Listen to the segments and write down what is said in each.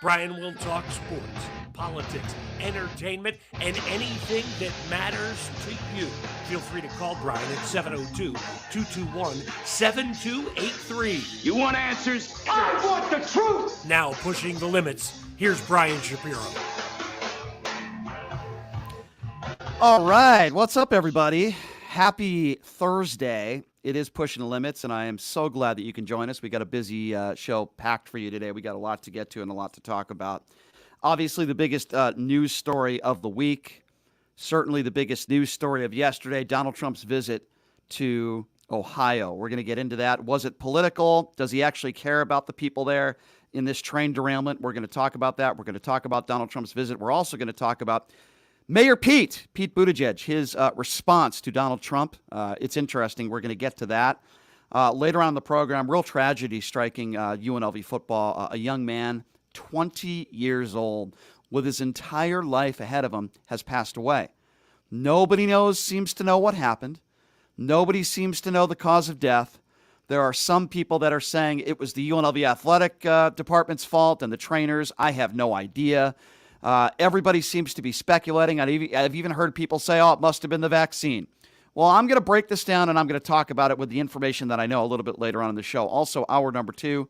Brian will talk sports, politics, entertainment, and anything that matters to you. Feel free to call Brian at 702-221-7283. You want answers? I want the truth! Now pushing the limits, here's Brian Shapiro. All right, what's up, everybody? Happy Thursday. It is Pushing the Limits, and I am so glad that you can join us. We got a busy show packed for you today. We got a lot to get to and a lot to talk about. Obviously, the biggest news story of the week, certainly the biggest news story of yesterday, Donald Trump's visit to Ohio. We're going to get into that. Was it political? Does he actually care about the people there in this train derailment? We're going to talk about that. We're going to talk about Donald Trump's visit. We're also going to talk about Mayor Pete Buttigieg, his response to Donald Trump. It's interesting. We're going to get to that. Later on in the program, real tragedy striking UNLV football. A young man, 20 years old, with his entire life ahead of him, has passed away. Nobody seems to know what happened. Nobody seems to know the cause of death. There are some people that are saying it was the UNLV athletic department's fault and the trainers. I have no idea. Everybody seems to be speculating. I've even heard people say, it must have been the vaccine. Well, I'm going to break this down, and I'm going to talk about it with the information that I know a little bit later on in the show. Also, hour number 2,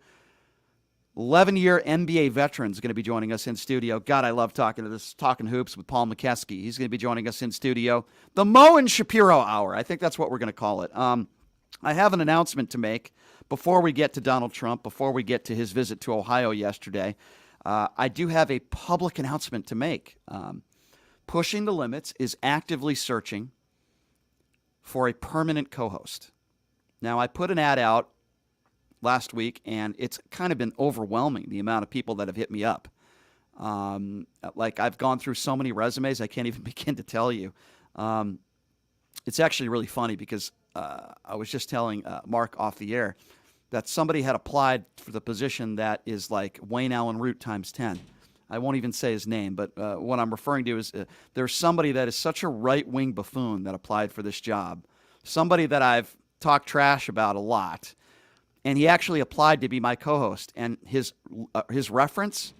11-year NBA veteran is going to be joining us in studio. God, I love talking hoops with Paul Mokeski. He's going to be joining us in studio. The Mo and Shapiro Hour. I think that's what we're going to call it. I have an announcement to make before we get to Donald Trump, before we get to his visit to Ohio yesterday. I do have a public announcement to make. Pushing the Limits is actively searching for a permanent co-host. Now, I put an ad out last week, and it's kind of been overwhelming, the amount of people that have hit me up. I've gone through so many resumes, I can't even begin to tell you. It's actually really funny because I was just telling Mark off the air that somebody had applied for the position that is like Wayne Allen Root times 10. I won't even say his name, but what I'm referring to is there's somebody that is such a right-wing buffoon that applied for this job, somebody that I've talked trash about a lot, and he actually applied to be my co-host, and his reference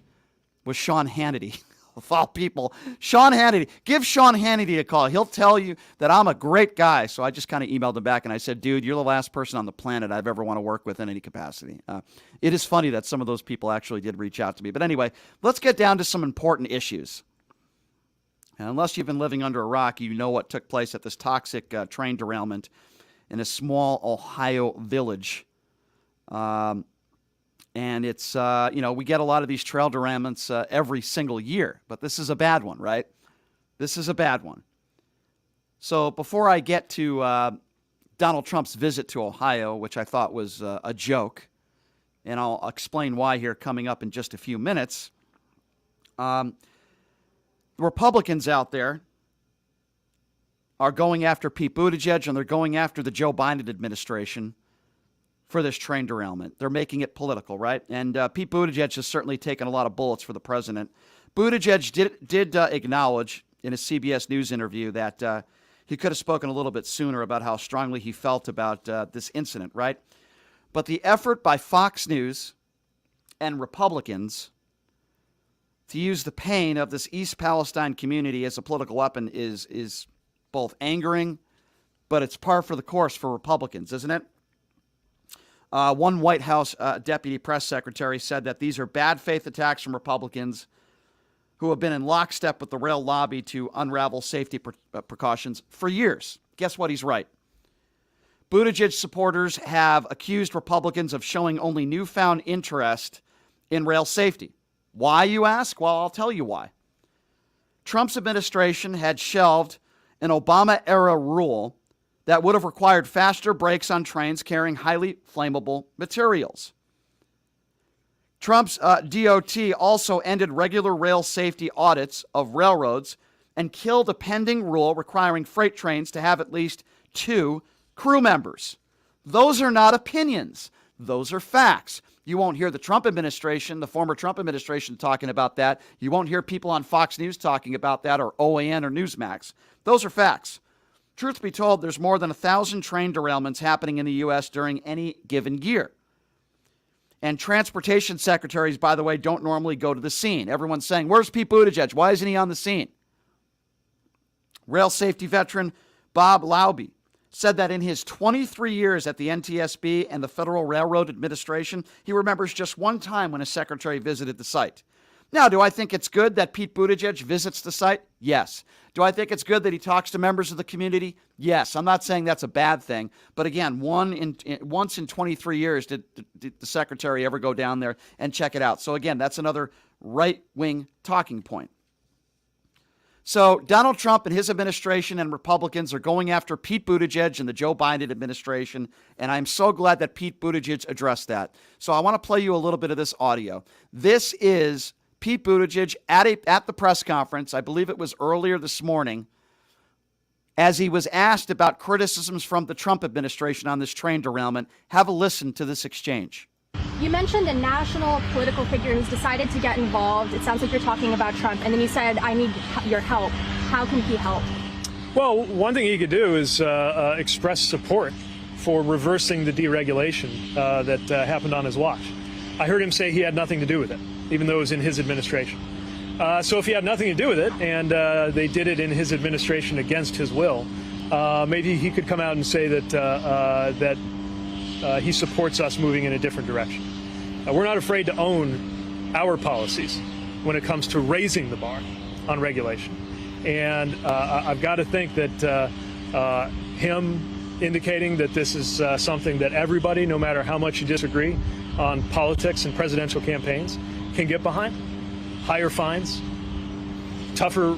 was Sean Hannity. Of all people, Sean Hannity. Give Sean Hannity a call. He'll tell you that I'm a great guy. So I just kind of emailed him back and I said, dude, you're the last person on the planet I've ever want to work with in any capacity. It is funny that some of those people actually did reach out to me. But anyway, let's get down to some important issues. And unless you've been living under a rock, you know what took place at this toxic train derailment in a small Ohio village. And it's, we get a lot of these trail derailments every single year, but this is a bad one, right? This is a bad one. So before I get to Donald Trump's visit to Ohio, which I thought was a joke, and I'll explain why here coming up in just a few minutes, Republicans out there are going after Pete Buttigieg, and they're going after the Joe Biden administration for this train derailment. They're making it political, right? And Pete Buttigieg has certainly taken a lot of bullets for the president. Buttigieg did acknowledge in a CBS News interview that he could have spoken a little bit sooner about how strongly he felt about this incident, right? But the effort by Fox News and Republicans to use the pain of this East Palestine community as a political weapon is both angering, but it's par for the course for Republicans, isn't it? One White House deputy press secretary said that these are bad faith attacks from Republicans who have been in lockstep with the rail lobby to unravel safety precautions for years. Guess what? He's right. Buttigieg supporters have accused Republicans of showing only newfound interest in rail safety. Why, you ask? Well, I'll tell you why. Trump's administration had shelved an Obama-era rule that would have required faster brakes on trains carrying highly flammable materials. Trump's DOT also ended regular rail safety audits of railroads and killed a pending rule requiring freight trains to have at least 2 crew members. Those are not opinions. Those are facts. You won't hear the Trump administration, the former Trump administration, talking about that. You won't hear people on Fox News talking about that, or OAN or Newsmax. Those are facts. Truth be told, there's more than 1,000 train derailments happening in the U.S. during any given year. And transportation secretaries, by the way, don't normally go to the scene. Everyone's saying, where's Pete Buttigieg? Why isn't he on the scene? Rail safety veteran Bob Laube said that in his 23 years at the NTSB and the Federal Railroad Administration, he remembers just one time when a secretary visited the site. Now, do I think it's good that Pete Buttigieg visits the site? Yes. Do I think it's good that he talks to members of the community? Yes. I'm not saying that's a bad thing. But again, once in 23 years did the secretary ever go down there and check it out. So again, that's another right-wing talking point. So Donald Trump and his administration and Republicans are going after Pete Buttigieg and the Joe Biden administration, and I'm so glad that Pete Buttigieg addressed that. So I want to play you a little bit of this audio. This is Pete Buttigieg at the press conference, I believe it was earlier this morning, as he was asked about criticisms from the Trump administration on this train derailment. Have a listen to this exchange. You mentioned a national political figure who's decided to get involved. It sounds like you're talking about Trump. And then you said, I need your help. How can he help? Well, one thing he could do is express support for reversing the deregulation that happened on his watch. I heard him say he had nothing to do with it, even though it was in his administration. So if he had nothing to do with it and they did it in his administration against his will, maybe he could come out and say that he supports us moving in a different direction. We're not afraid to own our policies when it comes to raising the bar on regulation. And I've got to think that him indicating that this is something that everybody, no matter how much you disagree on politics and presidential campaigns, can get behind. Higher fines, tougher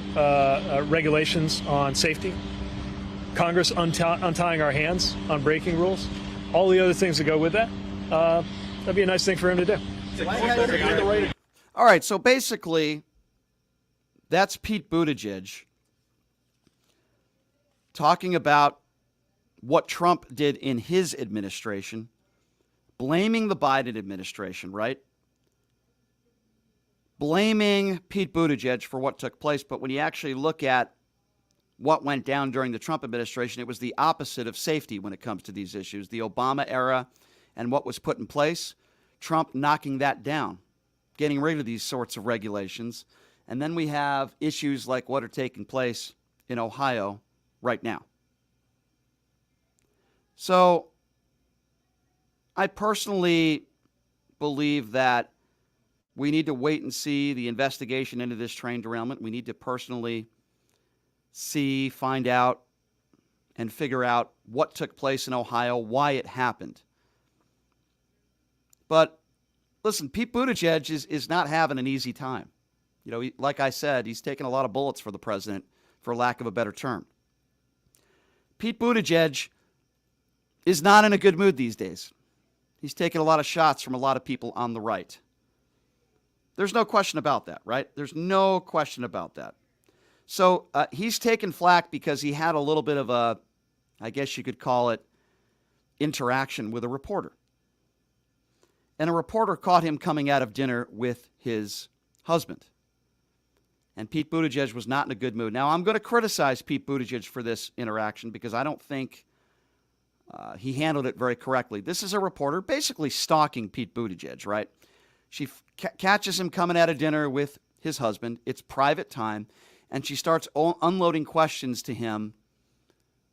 regulations on safety, Congress untying our hands on braking rules, all the other things that go with that. That'd be a nice thing for him to do. All right, so basically, that's Pete Buttigieg talking about what Trump did in his administration, blaming the Biden administration, right? Blaming Pete Buttigieg for what took place. But when you actually look at what went down during the Trump administration, it was the opposite of safety when it comes to these issues. The Obama era and what was put in place, Trump knocking that down, getting rid of these sorts of regulations. And then we have issues like what are taking place in Ohio right now. So I personally believe that we need to wait and see the investigation into this train derailment. We need to personally see, find out, and figure out what took place in Ohio, why it happened. But listen, Pete Buttigieg is not having an easy time. You know, like I said, he's taking a lot of bullets for the president, for lack of a better term. Pete Buttigieg is not in a good mood these days. He's taking a lot of shots from a lot of people on the right. There's no question about that, right? There's no question about that. So he's taken flack because he had a little bit of a, I guess you could call it, interaction with a reporter. And a reporter caught him coming out of dinner with his husband. And Pete Buttigieg was not in a good mood. Now, I'm going to criticize Pete Buttigieg for this interaction because I don't think he handled it very correctly. This is a reporter basically stalking Pete Buttigieg, right? She catches him coming out of dinner with his husband. It's private time. And she starts unloading questions to him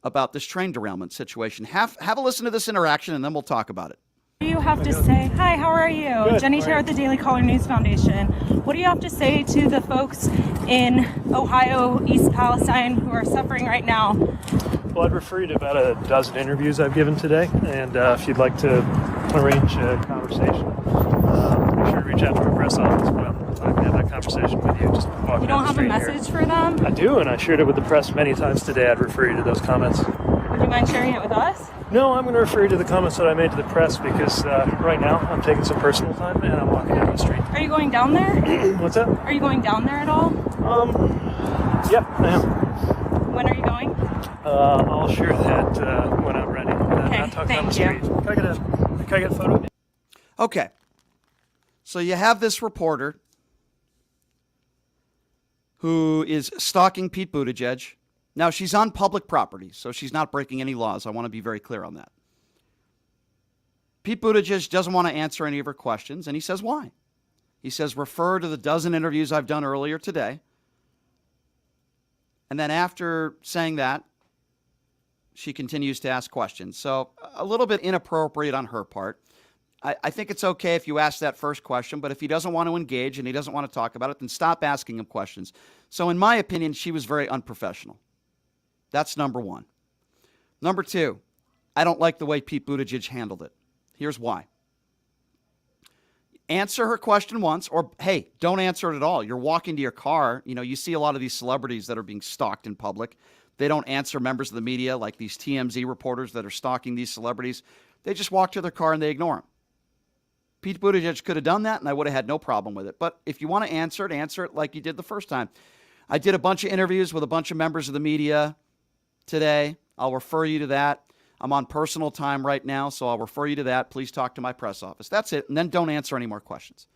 about this train derailment situation. Have a listen to this interaction, and then we'll talk about it. What do you have to say? Hi, how are you? Good. Jenny Terra with the Daily Caller News Foundation. What do you have to say to the folks in Ohio, East Palestine, who are suffering right now? Well, I'd refer you to about a dozen interviews I've given today, and if you'd like to arrange a conversation, be sure to reach out to our press office. But I'm have that conversation with you. Just walking You don't have a message for them? I do, and I shared it with the press many times today. I'd refer you to those comments. Would you mind sharing it with us? No, I'm going to refer you to the comments that I made to the press because right now I'm taking some personal time and I'm walking down the street. Are you going down there? What's that? Are you going down there at all? Yep, I am. When are you going? I'll share that when I'm ready. Okay, Not talking thank on the you. street. Can I get a photo? Okay. So you have this reporter who is stalking Pete Buttigieg. Now, she's on public property, so she's not breaking any laws. I want to be very clear on that. Pete Buttigieg doesn't want to answer any of her questions, and he says why. He says, refer to the dozen interviews I've done earlier today. And then after saying that, she continues to ask questions. So a little bit inappropriate on her part. I think it's okay if you ask that first question, but if he doesn't want to engage and he doesn't want to talk about it, then stop asking him questions. So in my opinion, she was very unprofessional. That's number one. Number two, I don't like the way Pete Buttigieg handled it. Here's why. Answer her question once, or hey, don't answer it at all. You're walking to your car. You know, you see a lot of these celebrities that are being stalked in public. They don't answer members of the media, like these TMZ reporters that are stalking these celebrities. They just walk to their car and they ignore them. Pete Buttigieg could have done that, and I would have had no problem with it. But if you want to answer it like you did the first time. I did a bunch of interviews with a bunch of members of the media today. I'll refer you to that. I'm on personal time right now, so I'll refer you to that. Please talk to my press office. That's it, and then don't answer any more questions.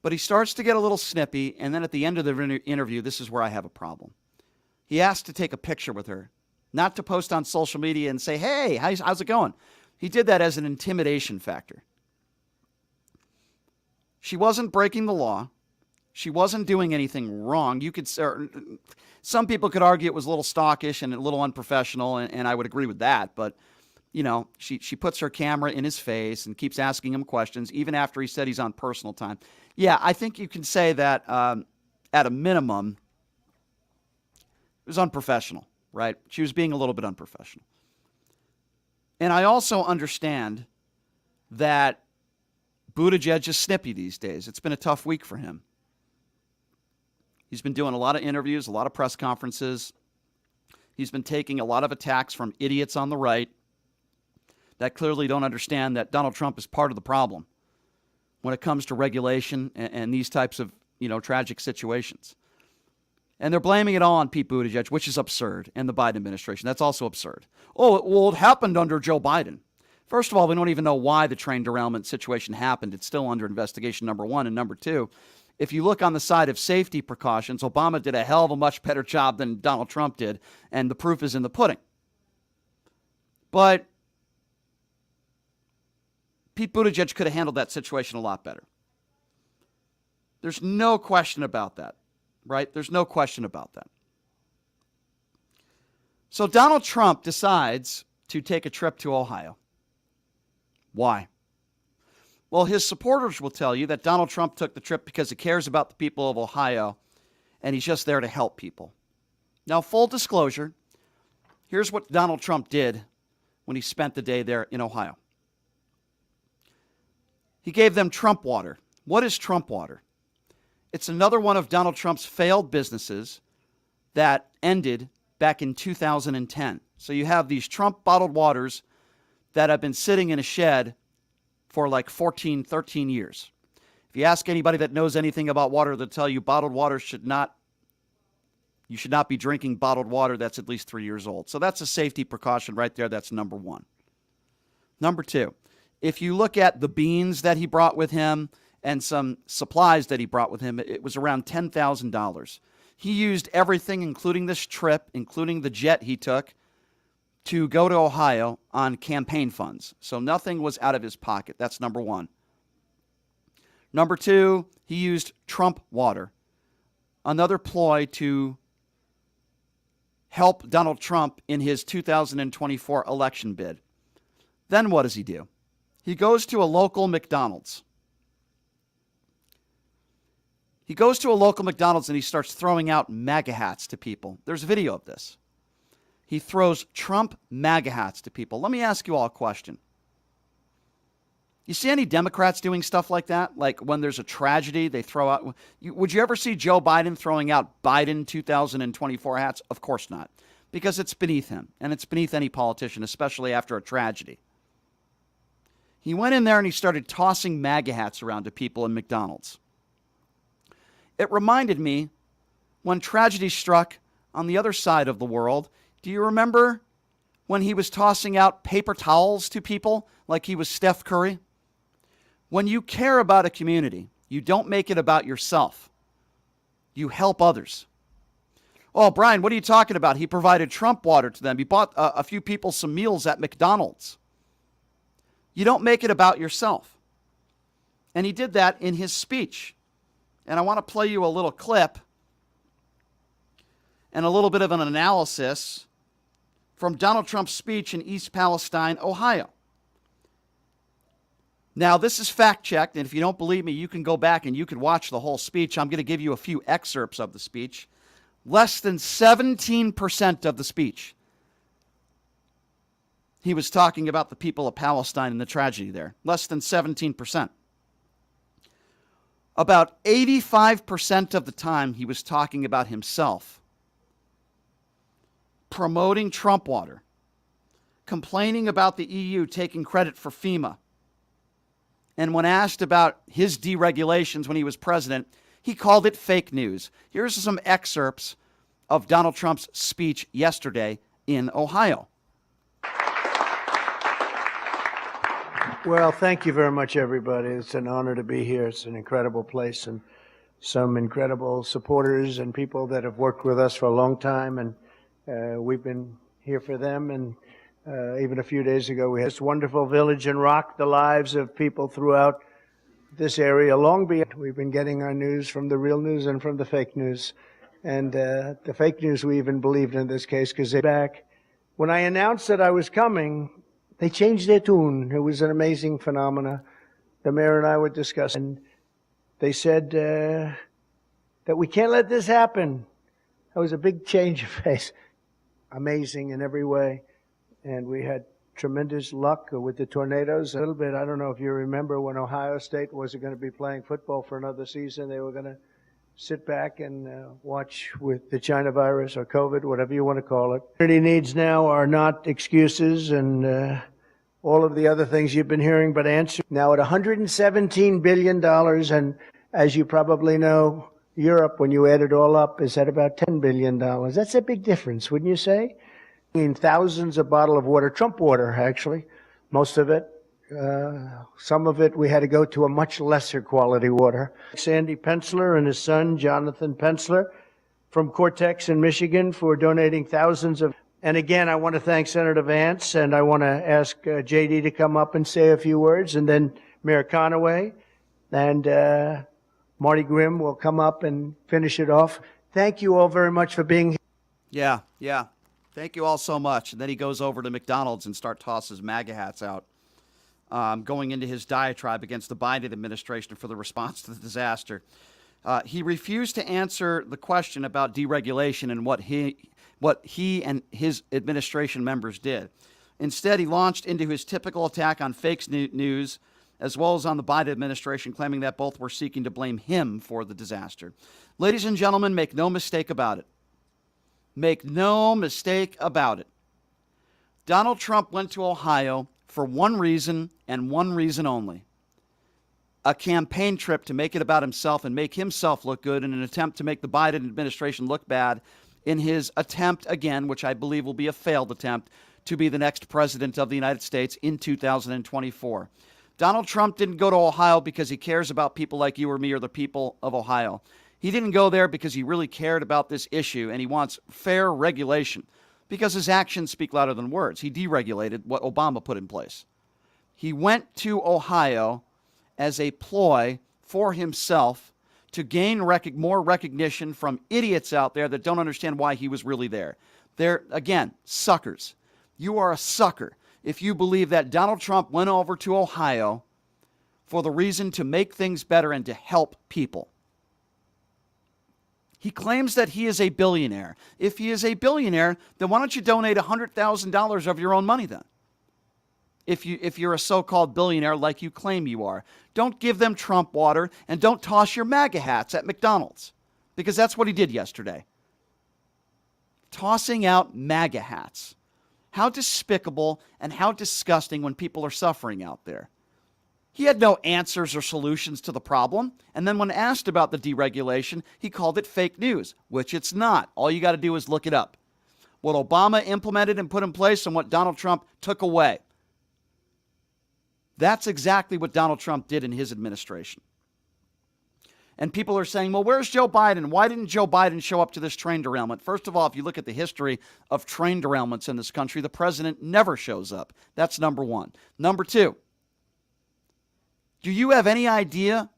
But he starts to get a little snippy, and then at the end of the interview, this is where I have a problem. He asked to take a picture with her, not to post on social media and say, hey, how's it going? He did that as an intimidation factor. She wasn't breaking the law. She wasn't doing anything wrong. Some people could argue it was a little stockish and a little unprofessional, and I would agree with that. But, you know, she puts her camera in his face and keeps asking him questions, even after he said he's on personal time. Yeah, I think you can say that at a minimum, it was unprofessional, right? She was being a little bit unprofessional. And I also understand that Buttigieg is snippy these days. It's been a tough week for him. He's been doing a lot of interviews, a lot of press conferences. He's been taking a lot of attacks from idiots on the right that clearly don't understand that Donald Trump is part of the problem when it comes to regulation and these types of, tragic situations. And they're blaming it all on Pete Buttigieg, which is absurd, and the Biden administration. That's also absurd. It happened under Joe Biden. First of all, we don't even know why the train derailment situation happened. It's still under investigation, number one. And number two, if you look on the side of safety precautions, Obama did a hell of a much better job than Donald Trump did, and the proof is in the pudding. But Pete Buttigieg could have handled that situation a lot better. There's no question about that, right? There's no question about that. So Donald Trump decides to take a trip to Ohio. Why? Well, his supporters will tell you that Donald Trump took the trip because he cares about the people of Ohio, and he's just there to help people. Now, full disclosure, here's what Donald Trump did when he spent the day there in Ohio. He gave them Trump water. What is Trump water? It's another one of Donald Trump's failed businesses that ended back in 2010. So you have these Trump bottled waters that have been sitting in a shed for like 14, 13 years. If you ask anybody that knows anything about water, they'll tell you bottled water you should not be drinking bottled water that's at least 3 years old. So that's a safety precaution right there. That's number one. Number two, if you look at the beans that he brought with him and some supplies that he brought with him, it was around $10,000. He used everything, including this trip, including the jet he took, to go to Ohio on campaign funds. So nothing was out of his pocket. That's number one. Number two, he used Trump water, another ploy to help Donald Trump in his 2024 election bid. Then what does he do? He goes to a local McDonald's. He goes to a local McDonald's and he starts throwing out MAGA hats to people. There's a video of this. He throws Trump MAGA hats to people. Let me ask you all a question. You see any Democrats doing stuff like that? Like when there's a tragedy, they throw out... Would you ever see Joe Biden throwing out Biden 2024 hats? Of course not. Because it's beneath him. And it's beneath any politician, especially after a tragedy. He went in there and he started tossing MAGA hats around to people in McDonald's. It reminded me when tragedy struck on the other side of the world. Do you remember when he was tossing out paper towels to people like he was Steph Curry? When you care about a community, you don't make it about yourself. You help others. Oh, Brian, what are you talking about? He provided Trump water to them. He bought a few people some meals at McDonald's. You don't make it about yourself. And he did that in his speech. And I want to play you a little clip and a little bit of an analysis from Donald Trump's speech in East Palestine, Ohio. Now, this is fact-checked, and if you don't believe me, you can go back and you can watch the whole speech. I'm going to give you a few excerpts of the speech. Less than 17% of the speech, he was talking about the people of Palestine and the tragedy there. Less than 17%. About 85% of the time, he was talking about himself, promoting Trump water, complaining about the EU taking credit for FEMA. And when asked about his deregulations when he was president, he called it fake news. Here's some excerpts of Donald Trump's speech yesterday in Ohio. Well, thank you very much, everybody. It's an honor to be here. It's an incredible place and some incredible supporters and people that have worked with us for a long time. And we've been here for them. And even a few days ago, we had this wonderful village and rocked the lives of people throughout this area long beyond. We've been getting our news from the real news and from the fake news. And the fake news we even believed in this case because they back. When I announced that I was coming, they changed their tune. It was an amazing phenomena. The mayor and I were discussing. They said that we can't let this happen. That was a big change of pace. Amazing in every way. And we had tremendous luck with the tornadoes. A little bit, I don't know if you remember when Ohio State wasn't going to be playing football for another season. They were going to sit back and watch with the China virus or COVID, whatever you want to call it. Community needs now are not excuses and all of the other things you've been hearing, but answer. Now at $117 billion, and as you probably know, Europe, when you add it all up, is at about $10 billion. That's a big difference, wouldn't you say? In thousands of bottles of water, Trump water, actually, most of it. Some of it we had to go to a much lesser quality water. Sandy Pensler and his son, Jonathan Pensler, from Cortex in Michigan for donating thousands of. And again, I want to thank Senator Vance, and I want to ask JD to come up and say a few words, and then Mayor Conaway, and Marty Grimm will come up and finish it off. Thank you all very much for being here. Yeah. Thank you all so much. And then he goes over to McDonald's and tosses MAGA hats out, going into his diatribe against the Biden administration for the response to the disaster. He refused to answer the question about deregulation and what he and his administration members did. Instead, he launched into his typical attack on fake news, as well as on the Biden administration, claiming that both were seeking to blame him for the disaster. Ladies and gentlemen, make no mistake about it. Make no mistake about it. Donald Trump went to Ohio for one reason and one reason only. A campaign trip to make it about himself and make himself look good in an attempt to make the Biden administration look bad in his attempt again, which I believe will be a failed attempt, to be the next president of the United States in 2024. Donald Trump didn't go to Ohio because he cares about people like you or me or the people of Ohio. He didn't go there because he really cared about this issue and he wants fair regulation because his actions speak louder than words. He deregulated what Obama put in place. He went to Ohio as a ploy for himself to gain more recognition from idiots out there that don't understand why he was really there. They're, again, suckers. You are a sucker if you believe that Donald Trump went over to Ohio for the reason to make things better and to help people. He claims that he is a billionaire. If he is a billionaire, then why don't you donate $100,000 of your own money then? If you're a so-called billionaire like you claim you are. Don't give them Trump water and don't toss your MAGA hats at McDonald's because that's what he did yesterday. Tossing out MAGA hats. How despicable and how disgusting when people are suffering out there. He had no answers or solutions to the problem. And then when asked about the deregulation, he called it fake news, which it's not. All you got to do is look it up. What Obama implemented and put in place and what Donald Trump took away. That's exactly what Donald Trump did in his administration. And people are saying, well, where's Joe Biden? Why didn't Joe Biden show up to this train derailment? First of all, if you look at the history of train derailments in this country, the president never shows up. That's number one. Number two, Do you have any idea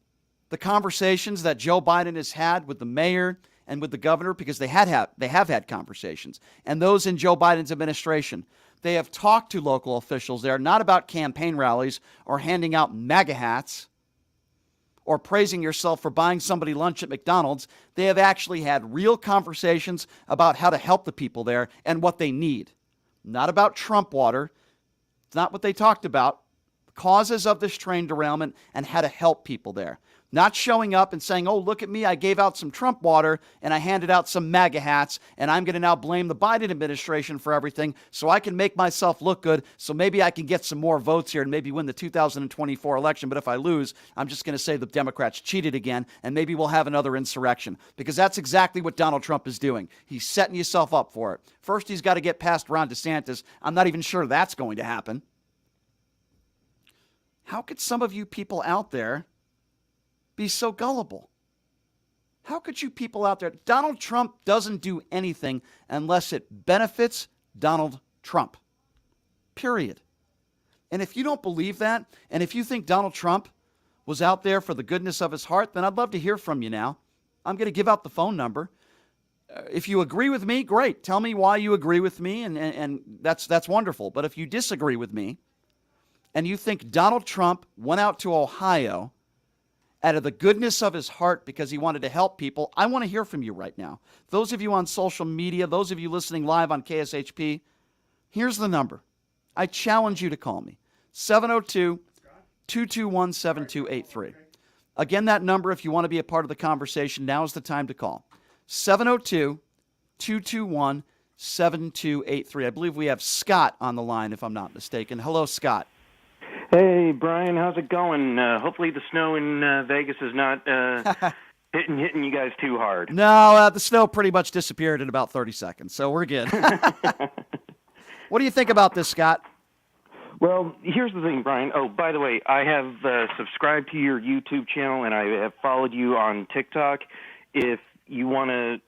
the conversations that Joe Biden has had with the mayor and with the governor? Because they have had conversations. And those in Joe Biden's administration, they have talked to local officials there, not about campaign rallies or handing out MAGA hats or praising yourself for buying somebody lunch at McDonald's. They have actually had real conversations about how to help the people there and what they need. Not about Trump water. It's not what they talked about. The causes of this train derailment and how to help people there. Not showing up and saying, oh, look at me, I gave out some Trump water and I handed out some MAGA hats and I'm going to now blame the Biden administration for everything so I can make myself look good so maybe I can get some more votes here and maybe win the 2024 election. But if I lose, I'm just going to say the Democrats cheated again and maybe we'll have another insurrection, because that's exactly what Donald Trump is doing. He's setting yourself up for it. First, he's got to get past Ron DeSantis. I'm not even sure that's going to happen. How could some of you people out there be so gullible? How could you people out there? Donald Trump doesn't do anything unless it benefits Donald Trump. Period. And if you don't believe that, and if you think Donald Trump was out there for the goodness of his heart, then I'd love to hear from you now. I'm going to give out the phone number. If you agree with me, great. Tell me why you agree with me, and that's wonderful. But if you disagree with me, and you think Donald Trump went out to Ohio out of the goodness of his heart because he wanted to help people, I want to hear from you right now. Those of you on social media, those of you listening live on KSHP, here's the number. I challenge you to call me. 702-221-7283. Again, that number, if you want to be a part of the conversation, now is the time to call. 702-221-7283. I believe we have Scott on the line, if I'm not mistaken. Hello, Scott. Hey, Brian, how's it going? Hopefully the snow in Vegas is not hitting you guys too hard. No, the snow pretty much disappeared in about 30 seconds, so we're good. What do you think about this, Scott? Well, here's the thing, Brian. Oh, by the way, I have subscribed to your YouTube channel, and I have followed you on TikTok. If you want to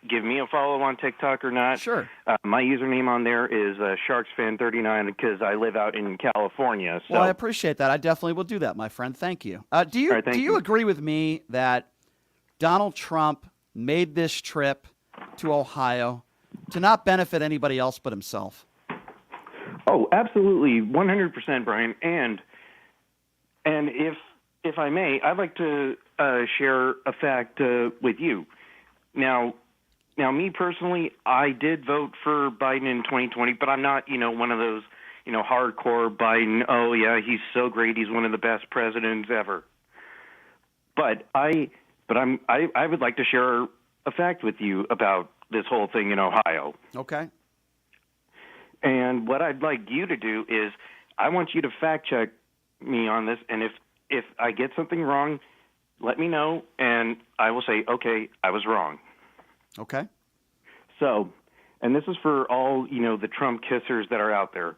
give me a follow on TikTok or not. Sure. My username on there is SharksFan39 because I live out in California. So. Well, I appreciate that. I definitely will do that, my friend. Thank you. Do you agree with me that Donald Trump made this trip to Ohio to not benefit anybody else but himself? Oh, absolutely, 100%, Brian. And if I may, I'd like to share a fact with you. Now, me personally, I did vote for Biden in 2020, but I'm not, one of those, hardcore Biden. Oh yeah, he's so great. He's one of the best presidents ever. But I would like to share a fact with you about this whole thing in Ohio. Okay. And what I'd like you to do is, I want you to fact check me on this, and if I get something wrong, let me know, and I will say, okay, I was wrong. Okay. So, and this is for all, the Trump kissers that are out there.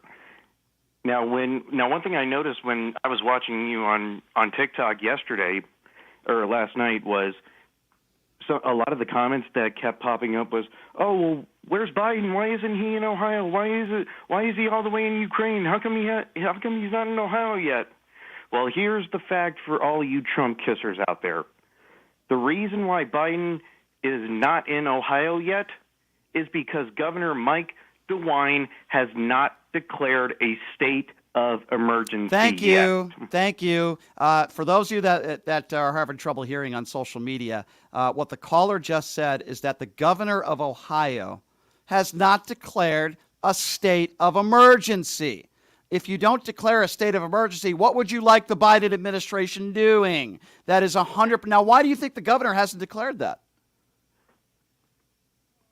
Now, one thing I noticed when I was watching you on TikTok yesterday or last night was a lot of the comments that kept popping up was, oh, well, where's Biden? Why isn't he in Ohio? Why is he all the way in Ukraine? How come he's not in Ohio yet? Well, here's the fact for all you Trump kissers out there. The reason why Biden is not in Ohio yet is because Governor Mike DeWine has not declared a state of emergency Thank you. yet. Thank you. For those of you that are having trouble hearing on social media, what the caller just said is that the governor of Ohio has not declared a state of emergency. If you don't declare a state of emergency, what would you like the Biden administration doing? That is 100%. Now, why do you think the governor hasn't declared that?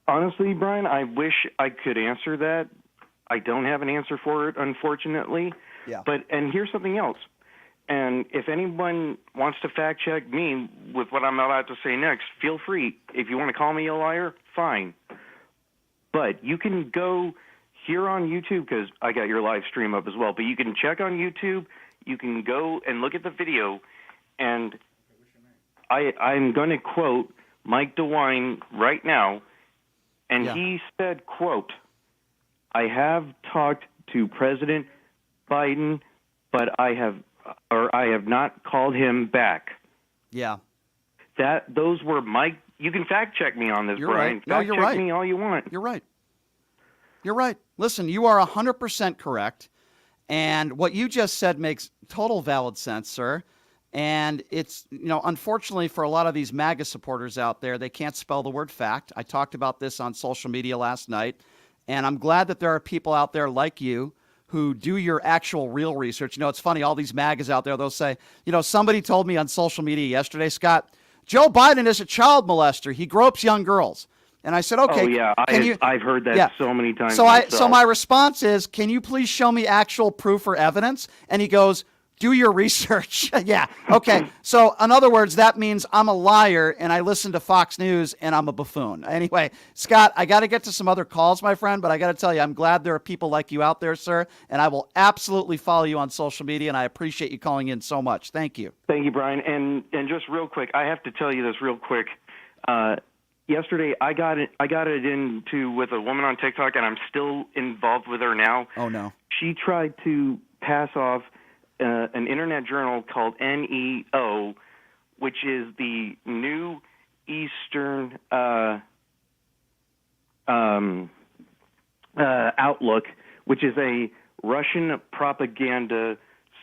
Honestly, Brian, I wish I could answer that. I don't have an answer for it, unfortunately. Yeah. And here's something else. And if anyone wants to fact check me with what I'm about to say next, feel free. If you want to call me a liar, fine. But you can go here on YouTube, because I got your live stream up as well, but you can check on YouTube. You can go and look at the video. And I'm going to quote Mike DeWine right now. And he said, quote, I have talked to President Biden, but I have not called him back. Yeah. Those were my. You can fact check me on this, You're Brian. right. No, you're fact check right. me all you want. You're right. You're right. Listen, you are 100% correct. And what you just said makes total valid sense, sir. And it's, unfortunately for a lot of these MAGA supporters out there, they can't spell the word fact. I talked about this on social media last night. And I'm glad that there are people out there like you who do your actual real research. It's funny, all these MAGAs out there, they'll say, somebody told me on social media yesterday, Scott, Joe Biden is a child molester. He gropes young girls. And I said, okay. Oh, yeah. I've heard that so many times. So my response is, can you please show me actual proof or evidence? And he goes, do your research. Yeah. Okay. So in other words, that means I'm a liar and I listen to Fox News and I'm a buffoon. Anyway, Scott, I got to get to some other calls, my friend, but I got to tell you, I'm glad there are people like you out there, sir. And I will absolutely follow you on social media. And I appreciate you calling in so much. Thank you. Thank you, Brian. And just real quick, I have to tell you this real quick. Yesterday, I got it into with a woman on TikTok, and I'm still involved with her now. Oh, no. She tried to pass off an internet journal called NEO, which is the New Eastern Outlook, which is a Russian propaganda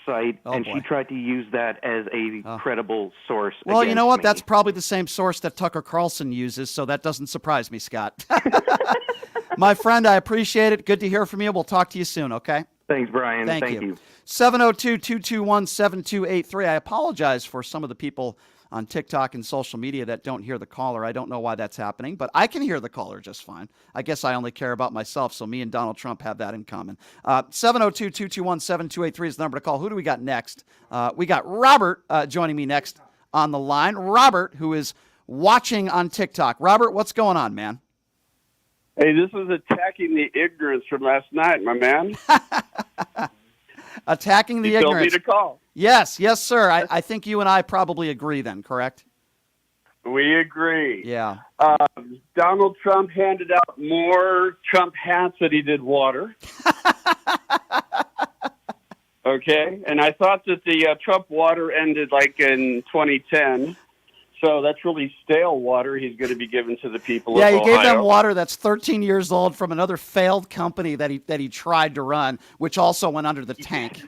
site, and she tried to use that as a credible source. Well, you know what? Me. That's probably the same source that Tucker Carlson uses, so that doesn't surprise me, Scott. My friend, I appreciate it. Good to hear from you. We'll talk to you soon, okay? Thanks, Brian. Thank you. 702-221-7283. I apologize for some of the people on TikTok and social media that don't hear the caller. I don't know why that's happening, but I can hear the caller just fine. I guess I only care about myself, so me and Donald Trump have that in common. 702-221-7283 is the number to call. Who do we got next? We got Robert joining me next on the line. Robert, who is watching on TikTok. Robert, what's going on, man? Hey, this is attacking the ignorance from last night, my man. Attacking the ignorance. You told me to call. Yes, sir. I think you and I probably agree then, correct? We agree. Yeah. Donald Trump handed out more Trump hats than he did water. Okay? And I thought that the Trump water ended like in 2010. So that's really stale water he's going to be given to the people of Ohio. Yeah, he gave them water that's 13 years old from another failed company that he tried to run, which also went under the tank.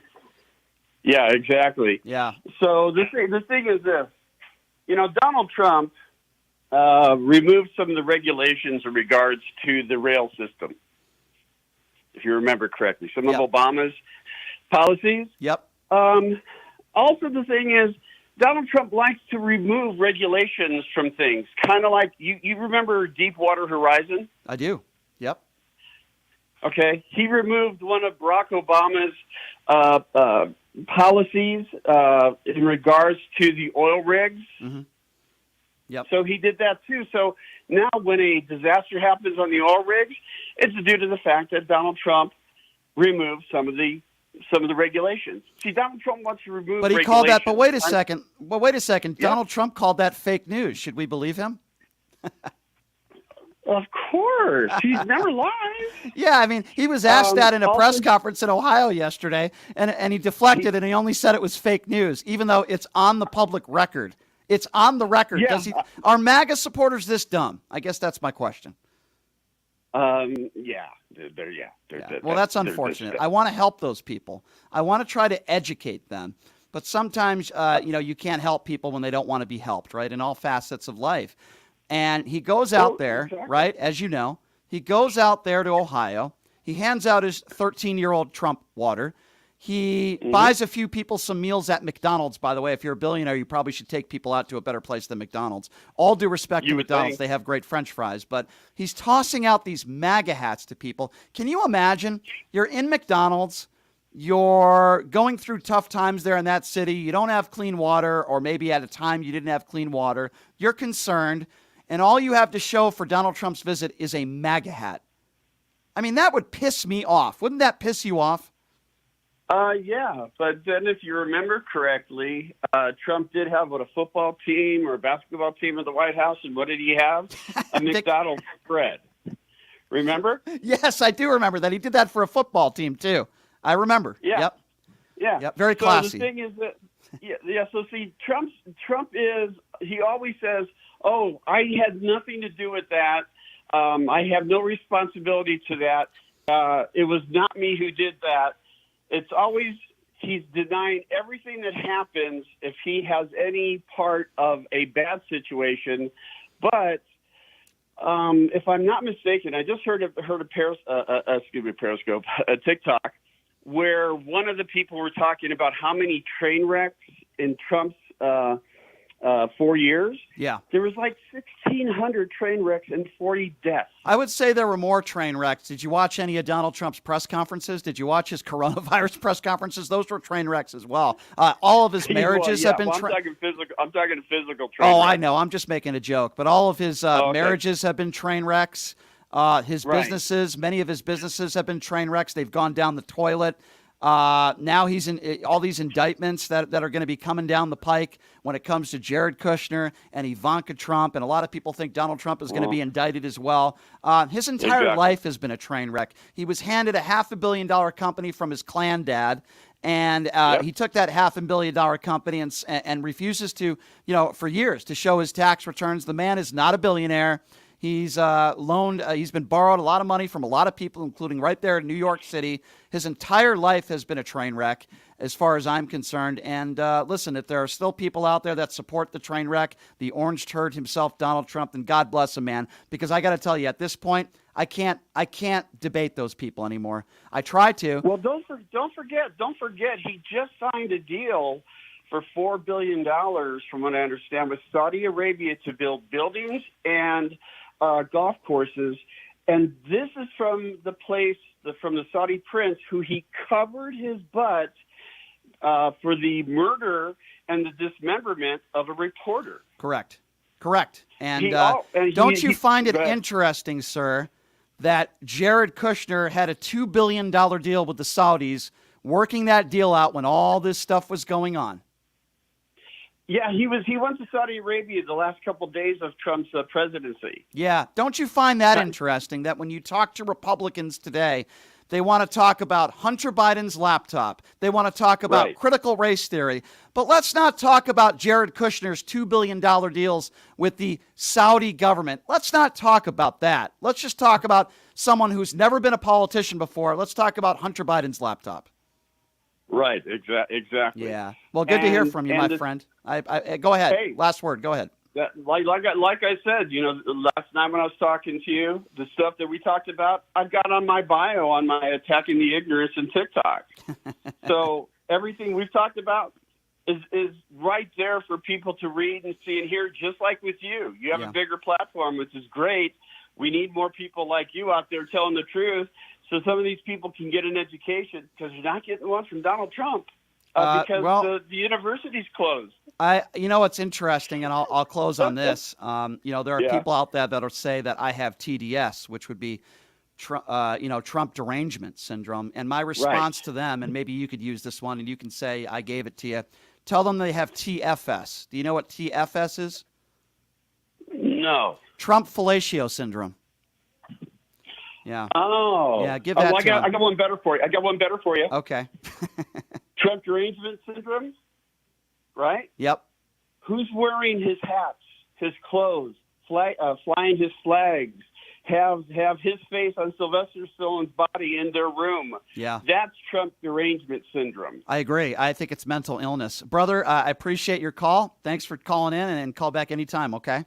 Yeah, exactly. Yeah. So the thing is this. Donald Trump removed some of the regulations in regards to the rail system, if you remember correctly. Some of Obama's policies. Yep. Also, the thing is, Donald Trump likes to remove regulations from things, kind of like, you remember Deepwater Horizon? I do. Yep. Okay. He removed one of Barack Obama's policies in regards to the oil rigs. Mm-hmm. Yep. So he did that too. So now when a disaster happens on the oil rigs, it's due to the fact that Donald Trump removed some of the regulations. See, Donald Trump wants to remove But he regulations. called that, but wait a second. Yep. Donald Trump called that fake news. Should we believe him? Of course. He's never lied. Yeah, I mean, he was asked that in a press conference in Ohio yesterday, and he deflected, and he only said it was fake news, even though it's on the public record. It's on the record. Yeah. Are MAGA supporters this dumb? I guess that's my question. Yeah. Well, that's unfortunate. I want to help those people. I want to try to educate them. But sometimes, you can't help people when they don't want to be helped, right, in all facets of life. And he goes out there, exactly. right, as you know. He goes out there to Ohio. He hands out his 13-year-old Trump water. He buys a few people some meals at McDonald's. By the way, if you're a billionaire, you probably should take people out to a better place than McDonald's. All due respect to McDonald's, they have great French fries. But he's tossing out these MAGA hats to people. Can you imagine? You're in McDonald's. You're going through tough times there in that city. You don't have clean water, or maybe at a time you didn't have clean water. You're concerned, and all you have to show for Donald Trump's visit is a MAGA hat. I mean, that would piss me off. Wouldn't that piss you off? Yeah, but then if you remember correctly, Trump did have a football team or a basketball team at the White House, and what did he have? A McDonald's spread. Remember? Yes, I do remember that. He did that for a football team, too. I remember. Yeah. Yep. Yeah. Yep, very So classy. the thing is that, yeah. So see, Trump is, he always says, "Oh, I had nothing to do with that. I have no responsibility to that. It was not me who did that." It's always, he's denying everything that happens if he has any part of a bad situation. But if I'm not mistaken, I just heard a Periscope, a TikTok, where one of the people were talking about how many train wrecks in Trump's 4 years. Yeah. There was like 1,600 train wrecks and 40 deaths. I would say there were more train wrecks. Did you watch any of Donald Trump's press conferences? Did you watch his coronavirus press conferences? Those were train wrecks as well. All of his marriages have been. I'm talking physical train Oh, wrecks. I know. I'm just making a joke. But all of his marriages have been train wrecks. His businesses, many of his businesses have been train wrecks. They've gone down the toilet. Now he's in all these indictments that are going to be coming down the pike when it comes to Jared Kushner and Ivanka Trump. And a lot of people think Donald Trump is going to be indicted as well. His entire life has been a train wreck. He was handed a $500 million company from his clan dad. And he took that $500 million company and refuses to, for years to show his tax returns. The man is not a billionaire. He's loaned, he's been borrowed a lot of money from a lot of people, including right there in New York City. His entire life has been a train wreck, as far as I'm concerned. And listen, if there are still people out there that support the train wreck, the orange turd himself, Donald Trump, then God bless him, man. Because I got to tell you, at this point, I can't debate those people anymore. I try to. Well, don't forget, he just signed a deal for $4 billion, from what I understand, with Saudi Arabia to build buildings and golf courses. And this is from from the Saudi prince who he covered his butt for the murder and the dismemberment of a reporter. Correct. And don't you find it interesting, sir, that Jared Kushner had a $2 billion deal with the Saudis, working that deal out when all this stuff was going on? Yeah, he went to Saudi Arabia the last couple of days of Trump's presidency. Yeah. Don't you find that interesting that when you talk to Republicans today, they want to talk about Hunter Biden's laptop. They want to talk about critical race theory. But let's not talk about Jared Kushner's $2 billion deals with the Saudi government. Let's not talk about that. Let's just talk about someone who's never been a politician before. Let's talk about Hunter Biden's laptop. Right, exactly. Yeah. Well, good to hear from you, my friend. I go ahead. Hey, last word. Go ahead. Like I said, last night when I was talking to you, the stuff that we talked about, I've got on my bio on my Attacking the Ignorance in TikTok. So everything we've talked about is right there for people to read and see and hear, just like with you. You have a bigger platform, which is great. We need more people like you out there telling the truth, so some of these people can get an education, because they're not getting one from Donald Trump because the university's closed. It's interesting, and I'll close on this. There are people out there that'll say that I have TDS, which would be, Trump derangement syndrome. And my response to them, and maybe you could use this one, and you can say I gave it to you. Tell them they have TFS. Do you know what TFS is? No. Trump fellatio syndrome. Yeah. Oh. Yeah, give that to him. I got one better for you. Okay. Trump derangement syndrome, right? Yep. Who's wearing his hats, his clothes, flying his flags, have his face on Sylvester Stallone's body in their room? Yeah. That's Trump derangement syndrome. I agree. I think it's mental illness. Brother, I appreciate your call. Thanks for calling in, and call back anytime, okay?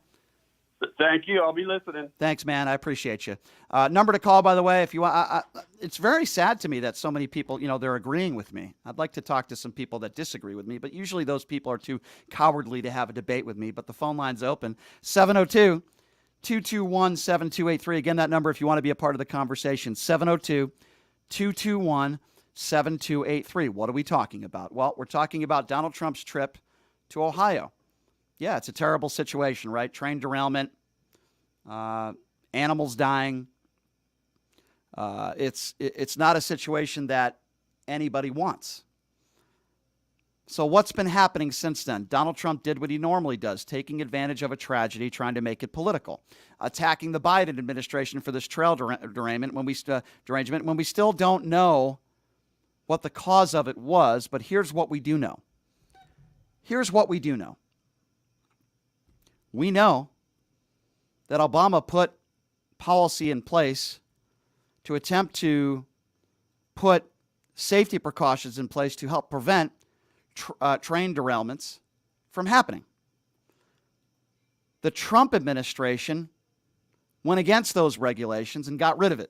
Thank you. I'll be listening. Thanks, man. I appreciate you. Number to call, by the way, if you want. It's very sad to me that so many people, they're agreeing with me. I'd like to talk to some people that disagree with me, but usually those people are too cowardly to have a debate with me. But the phone line's open. 702-221-7283. Again, that number if you want to be a part of the conversation. 702-221-7283. What are we talking about? Well, we're talking about Donald Trump's trip to Ohio. Yeah, it's a terrible situation, right? Train derailment, animals dying. It's not a situation that anybody wants. So what's been happening since then? Donald Trump did what he normally does, taking advantage of a tragedy, trying to make it political, attacking the Biden administration for this trail derangement when we still don't know what the cause of it was, but here's what we do know. Here's what we do know. We know that Obama put policy in place to attempt to put safety precautions in place to help prevent train derailments from happening. The Trump administration went against those regulations and got rid of it.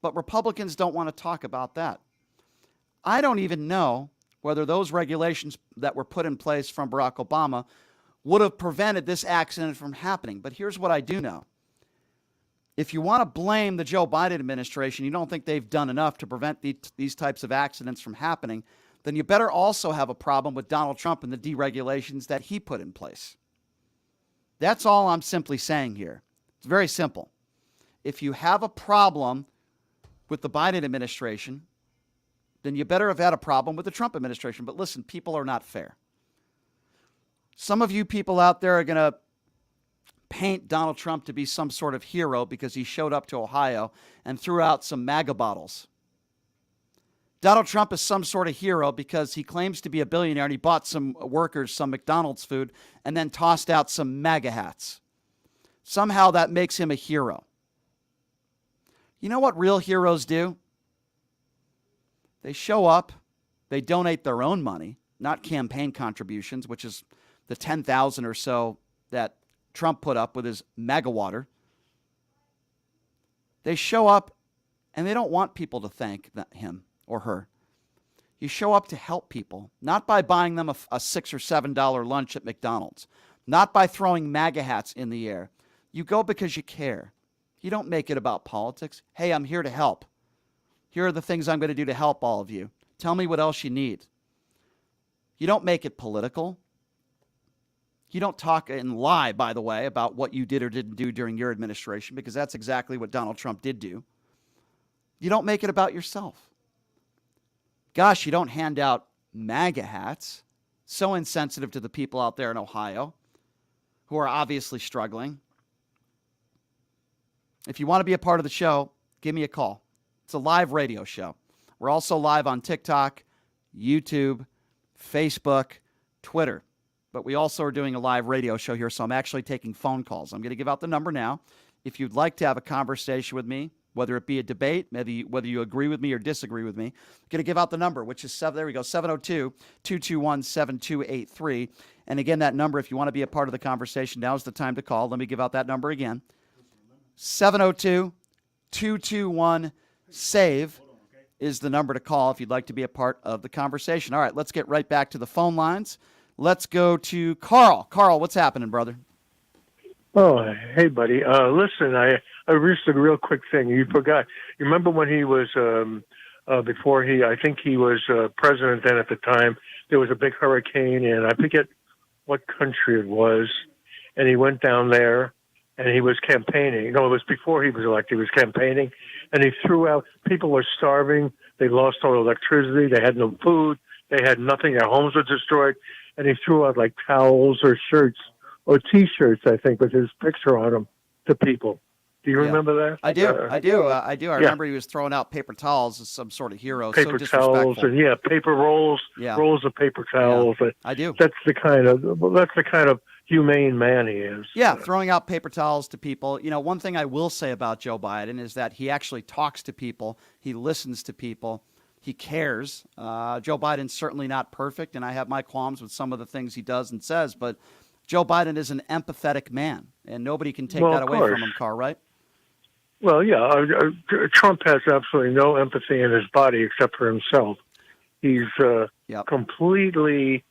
But Republicans don't want to talk about that. I don't even know whether those regulations that were put in place from Barack Obama would have prevented this accident from happening. But here's what I do know. If you want to blame the Joe Biden administration, you don't think they've done enough to prevent these types of accidents from happening, then you better also have a problem with Donald Trump and the deregulations that he put in place. That's all I'm simply saying here. It's very simple. If you have a problem with the Biden administration, then you better have had a problem with the Trump administration. But listen, people are not fair. Some of you people out there are going to paint Donald Trump to be some sort of hero because he showed up to Ohio and threw out some MAGA bottles. Donald Trump is some sort of hero because he claims to be a billionaire and he bought some workers some McDonald's food and then tossed out some MAGA hats. Somehow that makes him a hero. You know what real heroes do? They show up, they donate their own money, not campaign contributions, which is the 10,000 or so that Trump put up with his MAGA water. They show up and they don't want people to thank him or her. You show up to help people, not by buying them a $6 or $7 lunch at McDonald's, not by throwing MAGA hats in the air. You go because you care. You don't make it about politics. Hey, I'm here to help. Here are the things I'm going to do to help all of you. Tell me what else you need. You don't make it political. You don't talk and lie, by the way, about what you did or didn't do during your administration, because that's exactly what Donald Trump did do. You don't make it about yourself. Gosh, you don't hand out MAGA hats. So insensitive to the people out there in Ohio who are obviously struggling. If you want to be a part of the show, give me a call. It's a live radio show. We're also live on TikTok, YouTube, Facebook, Twitter. But we also are doing a live radio show here, so I'm actually taking phone calls. I'm going to give out the number now. If you'd like to have a conversation with me, whether it be a debate, whether you agree with me or disagree with me, I'm going to give out the number, which is 702-221-7283. And again, that number, if you want to be a part of the conversation, now's the time to call. Let me give out that number again. 702-221-SAVE is the number to call if you'd like to be a part of the conversation. All right, let's get right back to the phone lines. Let's go to Carl. Carl, what's happening, brother? Oh, hey, buddy. Listen, I just a real quick thing. You forgot. You remember when he was, before I think he was president then at the time, there was a big hurricane, and I forget what country it was, and he went down there, and he was campaigning. No, it was before he was elected. He was campaigning, and he threw out, people were starving. They lost all electricity. They had no food. They had nothing. Their homes were destroyed. And he threw out like towels or shirts or T-shirts, I think, with his picture on them to people. Do you remember that? I do. I remember he was throwing out paper towels as some sort of hero. Paper so towels and paper rolls, rolls of paper towels. Yeah, I do. That's the kind of humane man he is. Yeah, throwing out paper towels to people. You know, one thing I will say about Joe Biden is that he actually talks to people. He listens to people. He cares. Joe Biden's certainly not perfect, and I have my qualms with some of the things he does and says, but Joe Biden is an empathetic man, and nobody can take that away from him, Carl, right? Well, yeah. Trump has absolutely no empathy in his body except for himself. He's completely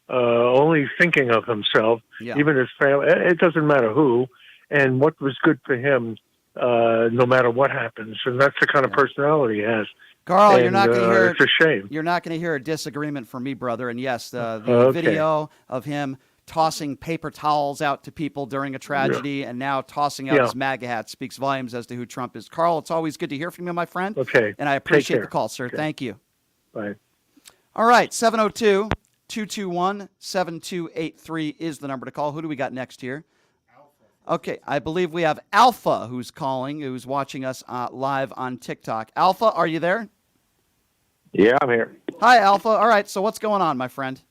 only thinking of himself, even his family. It doesn't matter who, and what was good for him, no matter what happens. And that's the kind of personality he has. Carl, you're not going to hear. It's a shame. You're not going to hear a disagreement from me, brother. And yes, the video of him tossing paper towels out to people during a tragedy and now tossing out his MAGA hat speaks volumes as to who Trump is. Carl, it's always good to hear from you, my friend. Okay. And I appreciate the call, sir. Okay. Thank you. Bye. All right, 702-221-7283 is the number to call. Who do we got next here? Okay, I believe we have Alpha who's calling, who's watching us live on TikTok. Alpha, are you there? Yeah, I'm here. Hi, Alpha. All right, so what's going on, my friend?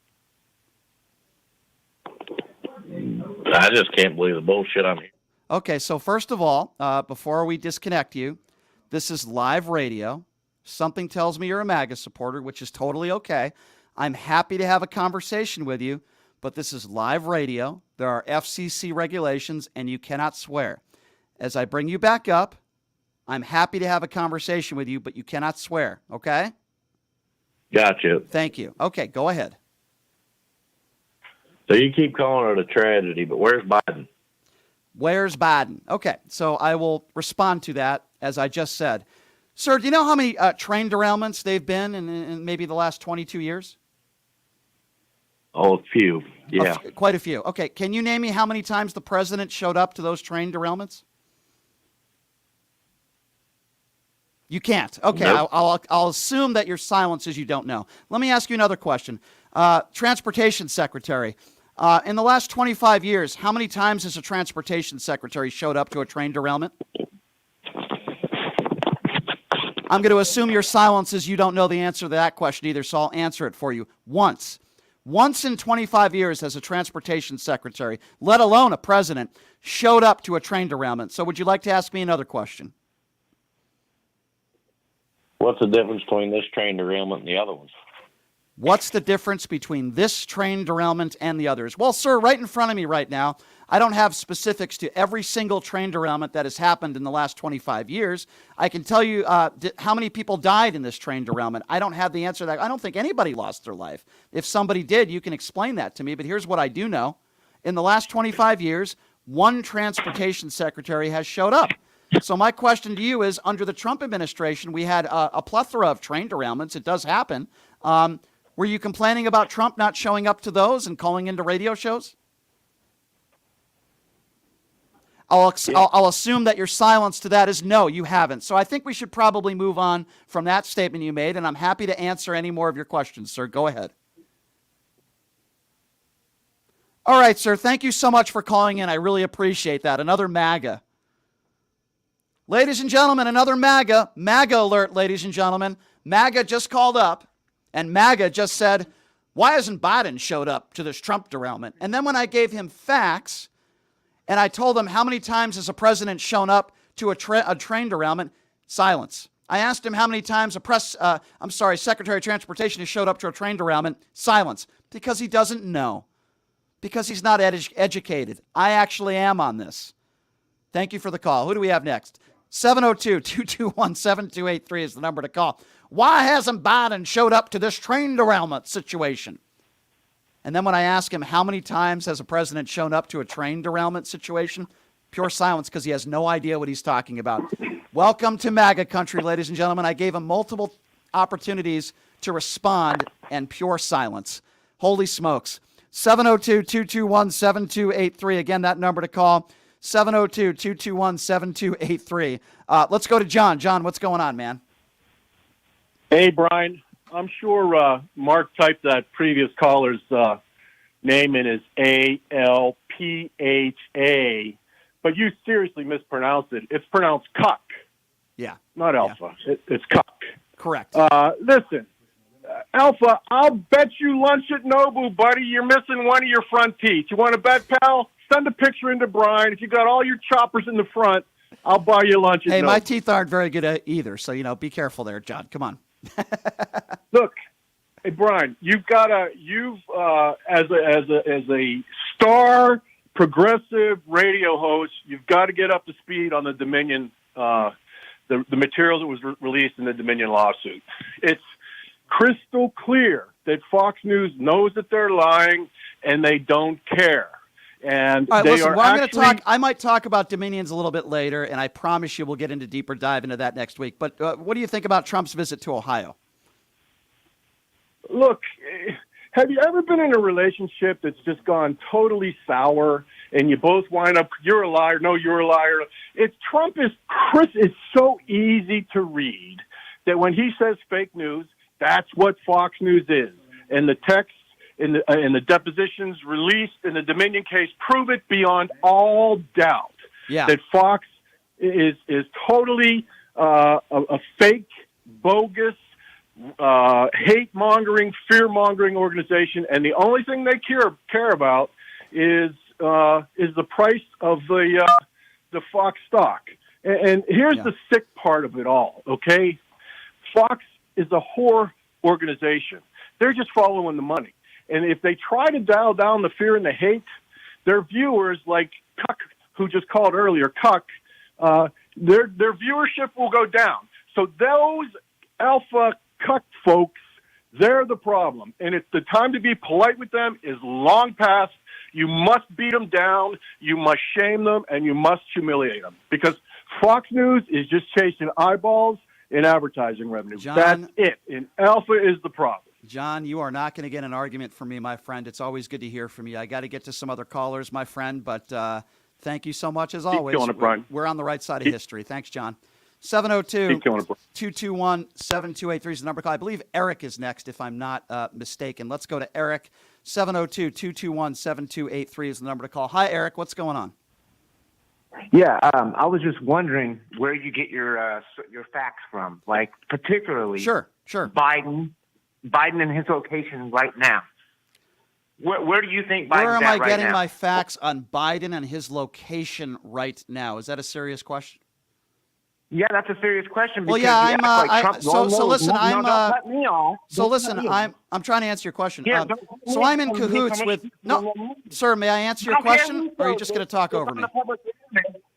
I just can't believe the bullshit I'm hearing. Okay, so first of all, before we disconnect you, this is live radio. Something tells me you're a MAGA supporter, which is totally okay. I'm happy to have a conversation with you, but this is live radio. There are FCC regulations, and you cannot swear. As I bring you back up, I'm happy to have a conversation with you, but you cannot swear, okay? Gotcha. Thank you. Okay, go ahead. So you keep calling it a tragedy, but where's Biden? Where's Biden? Okay, so I will respond to that, as I just said. Sir, do you know how many train derailments they've been in maybe the last 22 years? Oh, a few. Yeah. Quite a few. Okay, can you name me how many times the president showed up to those train derailments? You can't. Okay, Nope. I'll assume that your silence is you don't know. Let me ask you another question. Transportation Secretary, in the last 25 years, how many times has a transportation secretary showed up to a train derailment? I'm going to assume your silence is you don't know the answer to that question either, so I'll answer it for you. Once. Once in 25 years has a transportation secretary, let alone a president, showed up to a train derailment. So would you like to ask me another question? What's the difference between this train derailment and the other ones? What's the difference between this train derailment and the others? Well, sir, right in front of me right now, I don't have specifics to every single train derailment that has happened in the last 25 years. I can tell you how many people died in this train derailment. I don't have the answer to that. I don't think anybody lost their life. If somebody did, you can explain that to me. But here's what I do know. In the last 25 years, one transportation secretary has showed up. So my question to you is, under the Trump administration, we had a plethora of train derailments. It does happen. Were you complaining about Trump not showing up to those and calling into radio shows? I'll assume that your silence to that is no, you haven't. So I think we should probably move on from that statement you made, and I'm happy to answer any more of your questions, sir. Go ahead. All right, sir. Thank you so much for calling in. I really appreciate that. Another MAGA. Ladies and gentlemen, another MAGA. MAGA alert, ladies and gentlemen. MAGA just called up, and MAGA just said, why hasn't Biden showed up to this Trump derailment? And then when I gave him facts, and I told him how many times has a president shown up to a train derailment, silence. I asked him how many times Secretary of Transportation has showed up to a train derailment, silence. Because he doesn't know. Because he's not educated. I actually am on this. Thank you for the call. Who do we have next? 702-221-7283 is the number to call. Why hasn't Biden showed up to this train derailment situation? And then when I ask him how many times has a president shown up to a train derailment situation, pure silence because he has no idea what he's talking about. Welcome to MAGA country, ladies and gentlemen. I gave him multiple opportunities to respond and pure silence. Holy smokes. 702-221-7283. Again, that number to call. 702-221-7283. Let's go to John. John, what's going on, man? Hey, Brian. I'm sure Mark typed that previous caller's name in as A-L-P-H-A, but you seriously mispronounced it. It's pronounced cuck. Yeah. Not alpha. Yeah. It's cuck. Correct. Listen, Alpha, I'll bet you lunch at Nobu, buddy. You're missing one of your front teeth. You want to bet, pal? Send a picture into Brian. If you got all your choppers in the front, I'll buy you lunch at Nobu. Hey, my teeth aren't very good either, so, be careful there, John. Come on. Look, hey Brian, as a star progressive radio host, you've got to get up to speed on the Dominion, the material that was released in the Dominion lawsuit. It's crystal clear that Fox News knows that they're lying and they don't care. And all right, they listen, are I'm actually... going to talk. I might talk about Dominions a little bit later, and I promise you we'll get into deeper dive into that next week. But what do you think about Trump's visit to Ohio? Look, have you ever been in a relationship that's just gone totally sour, and you both wind up, you're a liar, no, you're a liar? Trump is so easy to read that when he says fake news, that's what Fox News is. And the text in the depositions released in the Dominion case prove it beyond all doubt that Fox is totally a fake, bogus, hate-mongering, fear-mongering organization, and the only thing they care about is the price of the Fox stock. And here's the sick part of it all, okay? Fox is a whore organization. They're just following the money. And if they try to dial down the fear and the hate, their viewers, like Cuck, who just called earlier, their viewership will go down. So those alpha cuck folks, they're the problem. And it's the time to be polite with them is long past. You must beat them down, you must shame them, and you must humiliate them. Because Fox News is just chasing eyeballs and advertising revenue. John, that's it. And alpha is the problem. John, you are not going to get an argument from me, my friend. It's always good to hear from you. I got to get to some other callers, my friend, but thank you so much as always. Keep killing it, Brian. We're on the right side of history. Thanks, John. 702-221-7283 is the number to call. I believe Eric is next, if I'm not mistaken. Let's go to Eric. 702-221-7283 is the number to call. Hi, Eric. What's going on? Yeah, I was just wondering where you get your facts from, like particularly Sure. Biden and his location right now. Where do you think Biden's Where am at I right getting now? my facts on Biden and his location right now? Is that a serious question? Yeah, that's a serious question. Well, because yeah, you I'm. act like Trump. So listen, I'm. Don't cut me off. So listen, I'm trying to answer your question. Yeah, so I'm in cahoots with. No, sir, may I answer your question, or are you just going to talk over me?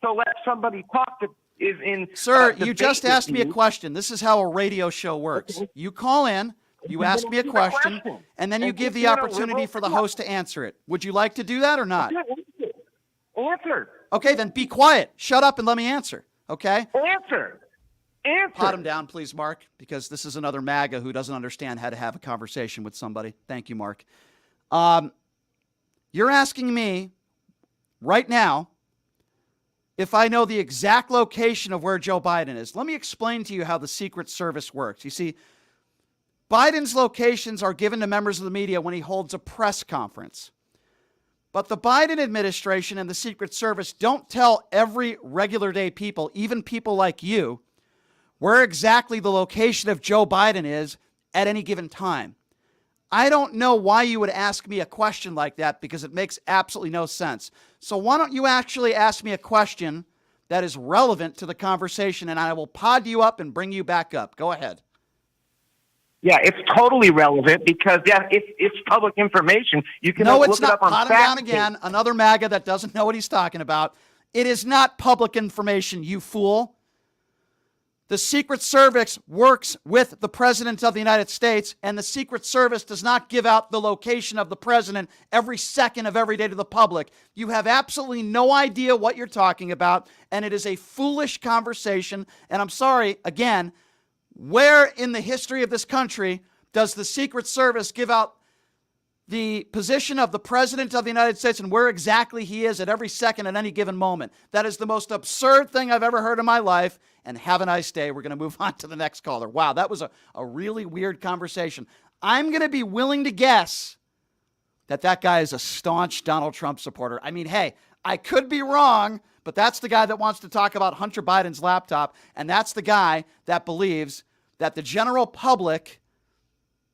So let somebody talk that is in. Sir, you just asked me a question. This is how a radio show works. You call in, you ask me a question, and then you give the opportunity for the host to answer it. Would you like to do that or not? Answer. Okay, then be quiet. Shut up and let me answer. Okay? Answer. Pot him down, please, Mark, because this is another MAGA who doesn't understand how to have a conversation with somebody. Thank you, Mark. You're asking me right now if I know the exact location of where Joe Biden is. Let me explain to you how the Secret Service works. You see, Biden's locations are given to members of the media when he holds a press conference. But the Biden administration and the Secret Service don't tell every regular day people, even people like you, where exactly the location of Joe Biden is at any given time. I don't know why you would ask me a question like that because it makes absolutely no sense. So why don't you actually ask me a question that is relevant to the conversation, and I will pod you up and bring you back up. Go ahead. Yeah, it's totally relevant because it's public information. You can no, look it's it not. up on Pot him down again. Another MAGA that doesn't know what he's talking about. It is not public information, you fool. The Secret Service works with the President of the United States, and the Secret Service does not give out the location of the President every second of every day to the public. You have absolutely no idea what you're talking about, and it is a foolish conversation. And I'm sorry, again, where in the history of this country does the Secret Service give out the position of the President of the United States and where exactly he is at every second at any given moment? That is the most absurd thing I've ever heard in my life. And have a nice day. We're going to move on to the next caller. Wow, that was a really weird conversation. I'm going to be willing to guess that guy is a staunch Donald Trump supporter. I mean, hey, I could be wrong, but that's the guy that wants to talk about Hunter Biden's laptop, and that's the guy that believes that the general public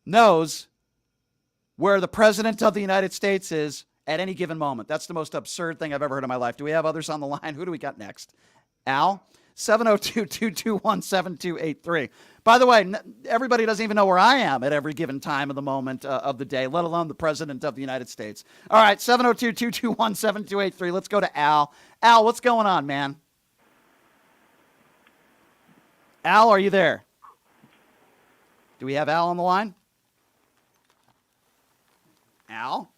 knows where the President of the United States is at any given moment. That's the most absurd thing I've ever heard in my life. Do we have others on the line? Who do we got next? Al? 702-221-7283. By the way, everybody doesn't even know where I am at every given time of the moment of the day, let alone the President of the United States. All right, 702-221-7283. Let's go to Al. Al, what's going on, man? Al, are you there? Do we have Al on the line? Al?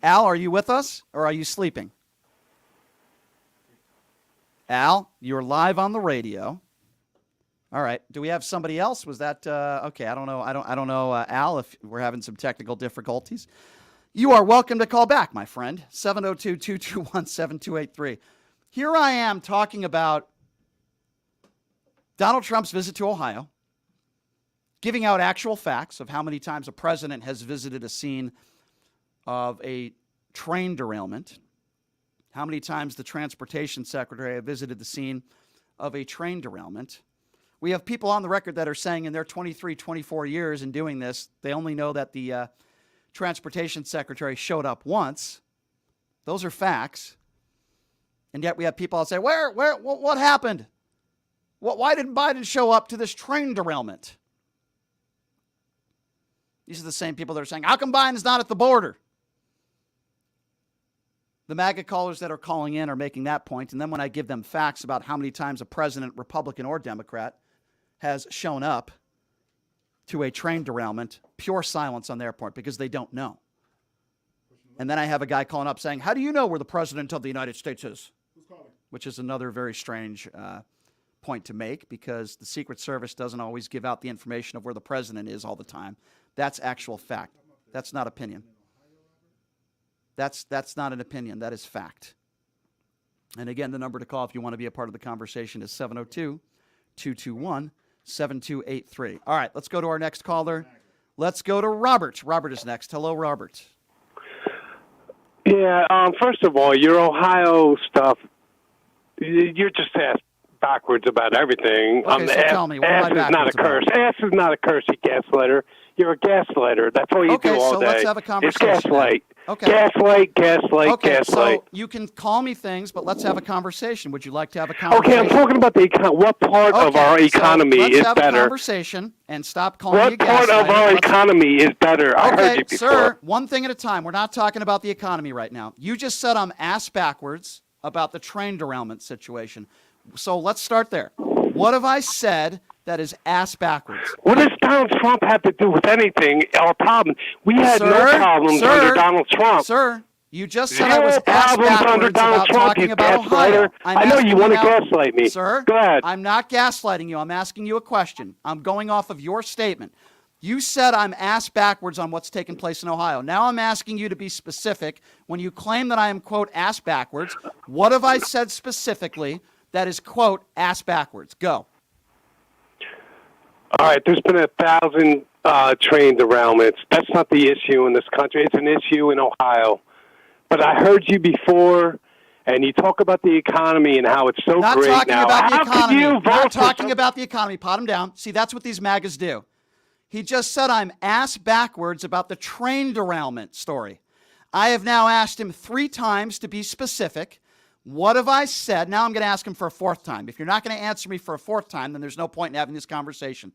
Al, are you with us or are you sleeping? Al, you're live on the radio. All right. Do we have somebody else? Was that okay? I don't know. I don't know, Al, if we're having some technical difficulties. You are welcome to call back, my friend. 702-221-7283. Here I am talking about Donald Trump's visit to Ohio, giving out actual facts of how many times a president has visited a scene of a train derailment, how many times the transportation secretary have visited the scene of a train derailment. We have people on the record that are saying in their 23, 24 years in doing this, they only know that the transportation secretary showed up once. Those are facts. And yet we have people that say, what happened? Why didn't Biden show up to this train derailment? These are the same people that are saying, how come Biden's not at the border? The MAGA callers that are calling in are making that point. And then when I give them facts about how many times a president, Republican or Democrat, has shown up to a train derailment, pure silence on their part because they don't know. And then I have a guy calling up saying, how do you know where the president of the United States is? Which is another very strange point to make because the Secret Service doesn't always give out the information of where the president is all the time. That's actual fact. That's not opinion. That's not an opinion. That is fact. And again, the number to call if you want to be a part of the conversation is 702-221-7283. All right, let's go to our next caller. Let's go to Robert. Robert is next. Hello, Robert. Yeah, first of all, your Ohio stuff, you're just asked backwards about everything. Okay, so tell me, what am I ass is not a curse. about? Ass is not a curse, you gaslighter. You're a gaslighter. That's all you do all day. Okay, so let's have a conversation. It's gaslight. Okay. Gaslight, Okay, gaslight. so you can call me things, but let's have a conversation. Would you like to have a conversation? Okay, I'm talking about what part of our economy let's is have better. a conversation and stop calling me a What part of our economy is better? I heard you before. Sir, one thing at a time. We're not talking about the economy right now. You just said I'm ass backwards about the train derailment situation. So let's start there. What have I said that is ass backwards? What does Donald Trump have to do with anything? Our problem. We had no problems under Donald Trump. Sir, you just said I was ass backwards under Donald about Trump, talking you about gaslighter. Ohio. I know you want to gaslight me. Sir, go ahead. I'm not gaslighting you. I'm asking you a question. I'm going off of your statement. You said I'm ass backwards on what's taking place in Ohio. Now I'm asking you to be specific. When you claim that I am, quote, ass backwards, what have I said specifically that is, quote, ass backwards? Go. All right, there's been 1,000 train derailments. That's not the issue in this country. It's an issue in Ohio. But I heard you before, and you talk about the economy and how it's so Not great talking now. about the How economy. could you vote Not for talking about the economy. Pot him down. See, that's what these MAGAs do. He just said I'm ass backwards about the train derailment story. I have now asked him 3 times to be specific. What have I said? Now I'm going to ask him for a 4th time. If you're not going to answer me for a 4th time, then there's no point in having this conversation.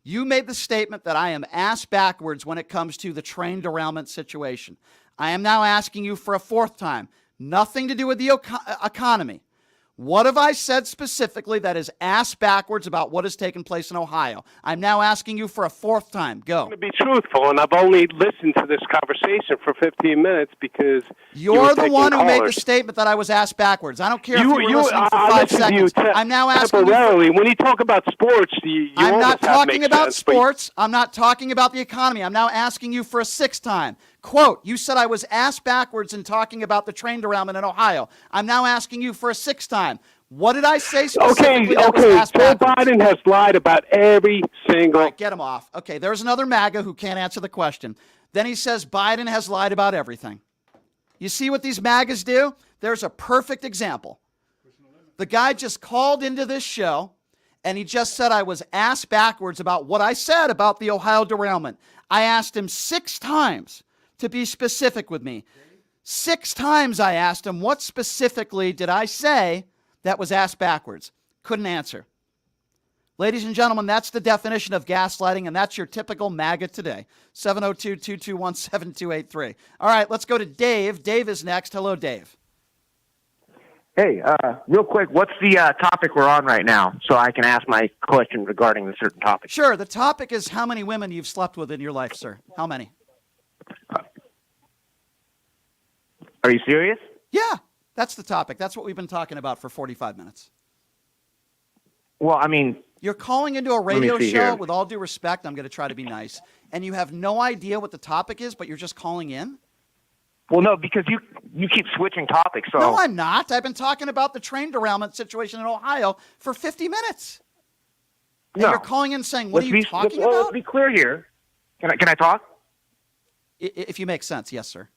You made the statement that I am ass backwards when it comes to the train derailment situation. I am now asking you for a 4th time. Nothing to do with the economy. What have I said specifically that is ass backwards about what has taken place in Ohio? I'm now asking you for a 4th time. Go. I'm going to be truthful, and I've only listened to this conversation for 15 minutes because you're the one who made the statement that I was ass backwards. I don't care if you were listening for 5 seconds. I'm now asking temporarily. When you talk about sports, I'm not talking about sports. I'm not talking about the economy. I'm now asking you for a 6th time. Quote, you said I was ass backwards in talking about the train derailment in Ohio. I'm now asking you for a 6th time. What did I say specifically? Okay. Joe Biden has lied about every single... All right, get him off. Okay, there's another MAGA who can't answer the question. Then he says Biden has lied about everything. You see what these MAGAs do? There's a perfect example. The guy just called into this show, and he just said I was ass backwards about what I said about the Ohio derailment. I asked him 6 times to be specific with me. 6 times I asked him, what specifically did I say that was ass backwards? Couldn't answer. Ladies and gentlemen, that's the definition of gaslighting, and that's your typical MAGA today. 702-221-7283. All right, let's go to Dave. Dave is next. Hello, Dave. Hey, real quick, what's the topic we're on right now so I can ask my question regarding a certain topic? Sure. The topic is how many women you've slept with in your life, sir. How many? Are you serious? Yeah, that's the topic. That's what we've been talking about for 45 minutes. Well, I mean... You're calling into a radio show, with all due respect, I'm going to try to be nice, and you have no idea what the topic is, but you're just calling in? Well, no, because you keep switching topics. So. No, I'm not. I've been talking about the train derailment situation in Ohio for 50 minutes. And you're calling in saying, what are you talking about? Let's be clear here. Can I talk? If you make sense, yes, sir.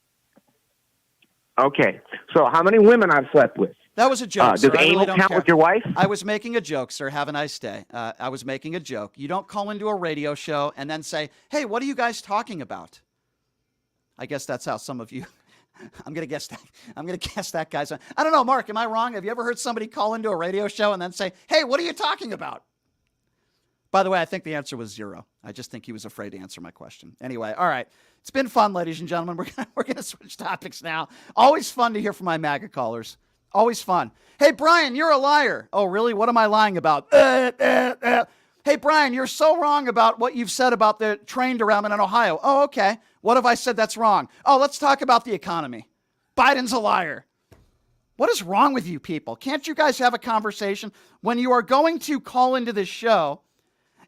Okay. So how many women I've slept with? That was a joke, Does sir. I anal really don't count care. with your wife? I was making a joke, sir. Have a nice day. I was making a joke. You don't call into a radio show and then say, hey, what are you guys talking about? I guess that's how some of you... I'm going to guess that guy's... I don't know, Mark, am I wrong? Have you ever heard somebody call into a radio show and then say, hey, what are you talking about? By the way, I think the answer was 0. I just think he was afraid to answer my question. Anyway, all right. It's been fun, ladies and gentlemen. We're gonna switch topics now. Always fun to hear from my MAGA callers. Always fun. Hey, Brian, you're a liar. Oh, really? What am I lying about? Hey, Brian, you're so wrong about what you've said about the train derailment in Ohio. Oh, okay. What have I said that's wrong? Oh, let's talk about the economy. Biden's a liar. What is wrong with you people? Can't you guys have a conversation? When you are going to call into this show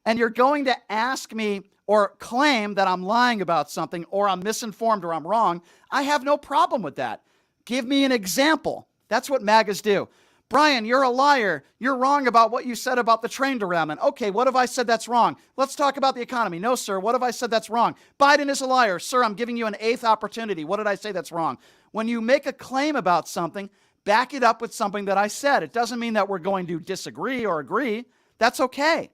and you're going to ask me or claim that I'm lying about something or I'm misinformed or I'm wrong, I have no problem with that. Give me an example. That's what MAGAs do. Brian, you're a liar. You're wrong about what you said about the train derailment. Okay, what have I said that's wrong? Let's talk about the economy. No, sir. What have I said that's wrong? Biden is a liar. Sir, I'm giving you an 8th opportunity. What did I say that's wrong? When you make a claim about something, back it up with something that I said. It doesn't mean that we're going to disagree or agree. That's okay.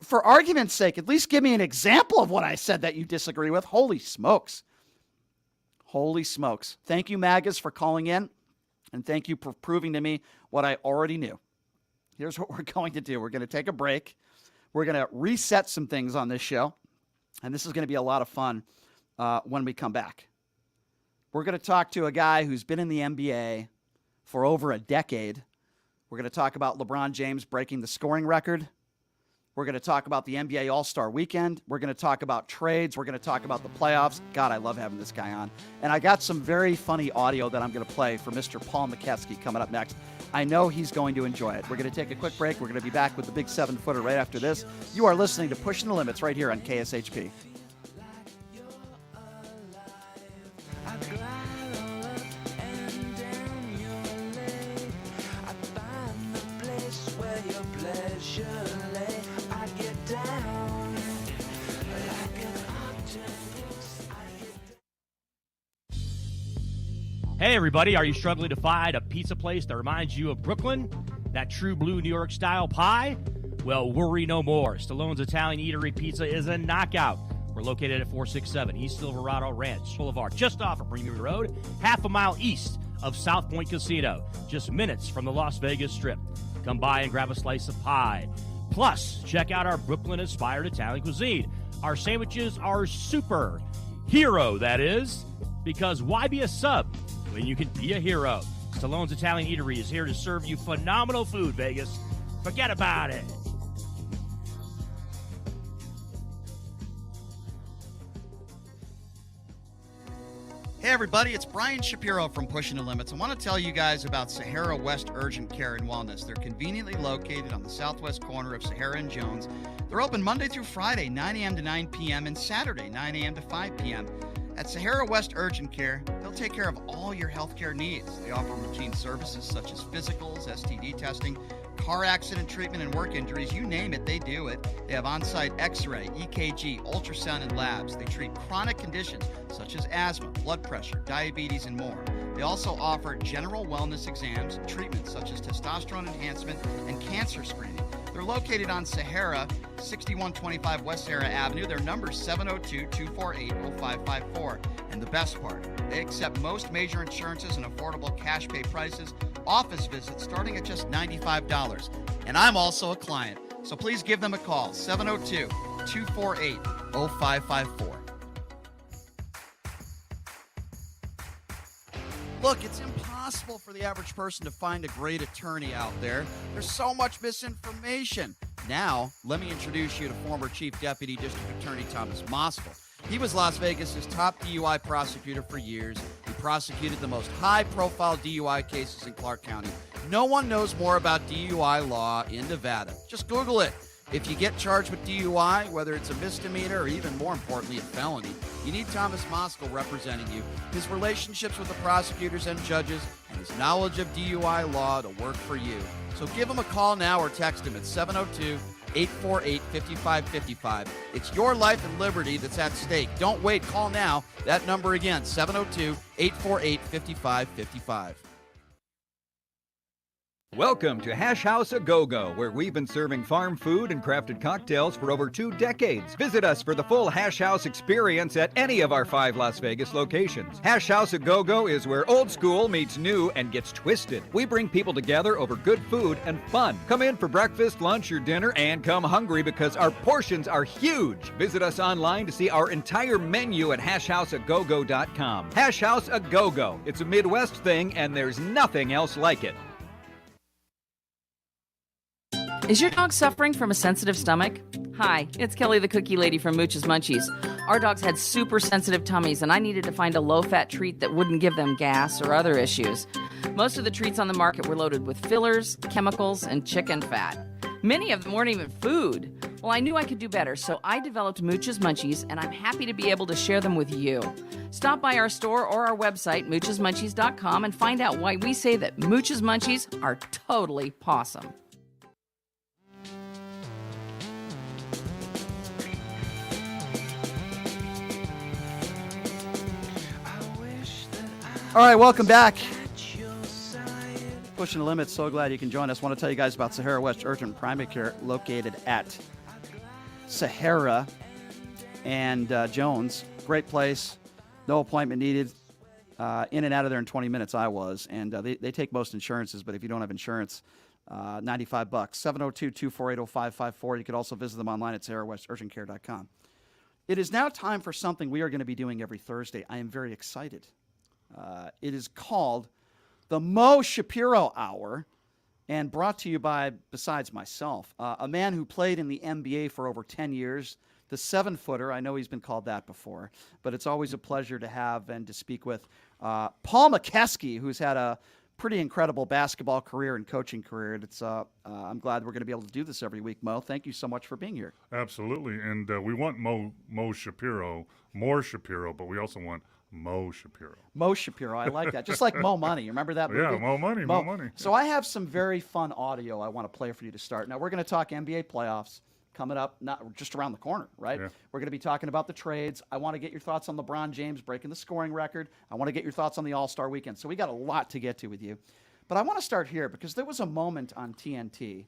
For argument's sake, at least give me an example of what I said that you disagree with. Holy smokes. Holy smokes. Thank you, MAGAs, for calling in. And thank you for proving to me what I already knew. Here's what we're going to do. We're going to take a break. We're going to reset some things on this show. And this is going to be a lot of fun when we come back. We're going to talk to a guy who's been in the NBA for over a decade. We're going to talk about LeBron James breaking the scoring record. We're going to talk about the NBA All-Star Weekend. We're going to talk about trades. We're going to talk about the playoffs. God, I love having this guy on. And I got some very funny audio that I'm going to play for Mr. Paul Mokeski coming up next. I know he's going to enjoy it. We're going to take a quick break. We're going to be back with the big 7-footer right after this. You are listening to Pushing the Limits right here on KSHP. Hey everybody, are you struggling to find a pizza place that reminds you of Brooklyn? That true blue New York style pie? Well, worry no more. Stallone's Italian Eatery Pizza is a knockout. We're located at 467 East Silverado Ranch Boulevard, just off of Premium Road, half a mile east of South Point Casino, just minutes from the Las Vegas Strip. Come by and grab a slice of pie. Plus, check out our Brooklyn-inspired Italian cuisine. Our sandwiches are super. Hero, that is. Because why be a sub when you can be a hero? Stallone's Italian Eatery is here to serve you phenomenal food, Vegas. Forget about it. Hey everybody, it's Brian Shapiro from Pushing the Limits. I want to tell you guys about Sahara West Urgent Care and Wellness. They're conveniently located on the southwest corner of Sahara and Jones. They're open Monday through Friday, 9 a.m. to 9 p.m. and Saturday, 9 a.m. to 5 p.m. At Sahara West Urgent Care, they'll take care of all your healthcare needs. They offer routine services such as physicals, STD testing, car accident treatment, and work injuries. You name it, they do it. They have on-site x-ray, EKG, ultrasound, and labs. They treat chronic conditions such as asthma, blood pressure, diabetes, and more. They also offer general wellness exams, treatments such as testosterone enhancement, and cancer screening. They're located on Sahara, 6125 West Sahara Avenue. Their number is 702-248-0554. And the best part, they accept most major insurances and affordable cash pay prices, office visits starting at just $95. And I'm also a client, so please give them a call, 702-248-0554. Look, it's impossible for the average person to find a great attorney out there. There's so much misinformation. Now, let me introduce you to former Chief Deputy District Attorney Thomas Moskal. He was Las Vegas's top DUI prosecutor for years. He prosecuted the most high-profile DUI cases in Clark County. No one knows more about DUI law in Nevada. Just Google it. If you get charged with DUI, whether it's a misdemeanor or even more importantly, a felony, you need Thomas Moskal representing you. His relationships with the prosecutors and judges and his knowledge of DUI law to work for you. So give him a call now or text him at 702-848-5555. It's your life and liberty that's at stake. Don't wait. Call now. That number again, 702-848-5555. Welcome to Hash House A Go-Go, where we've been serving farm food and crafted cocktails for over 2 decades. Visit us for the full Hash House experience at any of our 5 Las Vegas locations. Hash House A Go-Go is where old school meets new and gets twisted. We bring people together over good food and fun. Come in for breakfast, lunch, or dinner, and come hungry because our portions are huge. Visit us online to see our entire menu at hashhouseagogo.com. Hash House A Go-Go. It's a Midwest thing, and there's nothing else like it. Is your dog suffering from a sensitive stomach? Hi, it's Kelly the Cookie Lady from Mooch's Munchies. Our dogs had super sensitive tummies, and I needed to find a low-fat treat that wouldn't give them gas or other issues. Most of the treats on the market were loaded with fillers, chemicals, and chicken fat. Many of them weren't even food. Well, I knew I could do better, so I developed Mooch's Munchies, and I'm happy to be able to share them with you. Stop by our store or our website, moochesmunchies.com, and find out why we say that Mooch's Munchies are totally pawsome. All right, welcome back. Pushing the limits. So glad you can join us. Want to tell you guys about Sahara West Urgent Primary Care, located at Sahara and Jones. Great place. No appointment needed. In and out of there in 20 minutes, I was. And they take most insurances, but if you don't have insurance, $95. 702-248-0554. You could also visit them online at saharawesturgentcare.com. It is now time for something we are going to be doing every Thursday. I am very excited. It is called the Mo Shapiro Hour, and brought to you by, besides myself, a man who played in the NBA for over 10 years, the 7-footer. I know he's been called that before, but it's always a pleasure to have and to speak with Paul Mokeski, who's had a pretty incredible basketball career and coaching career. It's I'm glad we're going to be able to do this every week, Mo. Thank you so much for being here. Absolutely, and we want Mo Shapiro, more Shapiro, but we also want Mo Shapiro. Mo Shapiro, I like that. Just like Mo Money. You remember that movie? Yeah, Mo Money, Mo Money. So I have some very fun audio I want to play for you to start. Now, we're going to talk NBA playoffs coming up, not just around the corner, right? Yeah. We're going to be talking about the trades. I want to get your thoughts on LeBron James breaking the scoring record. I want to get your thoughts on the All-Star weekend. So we got a lot to get to with you. But I want to start here because there was a moment on TNT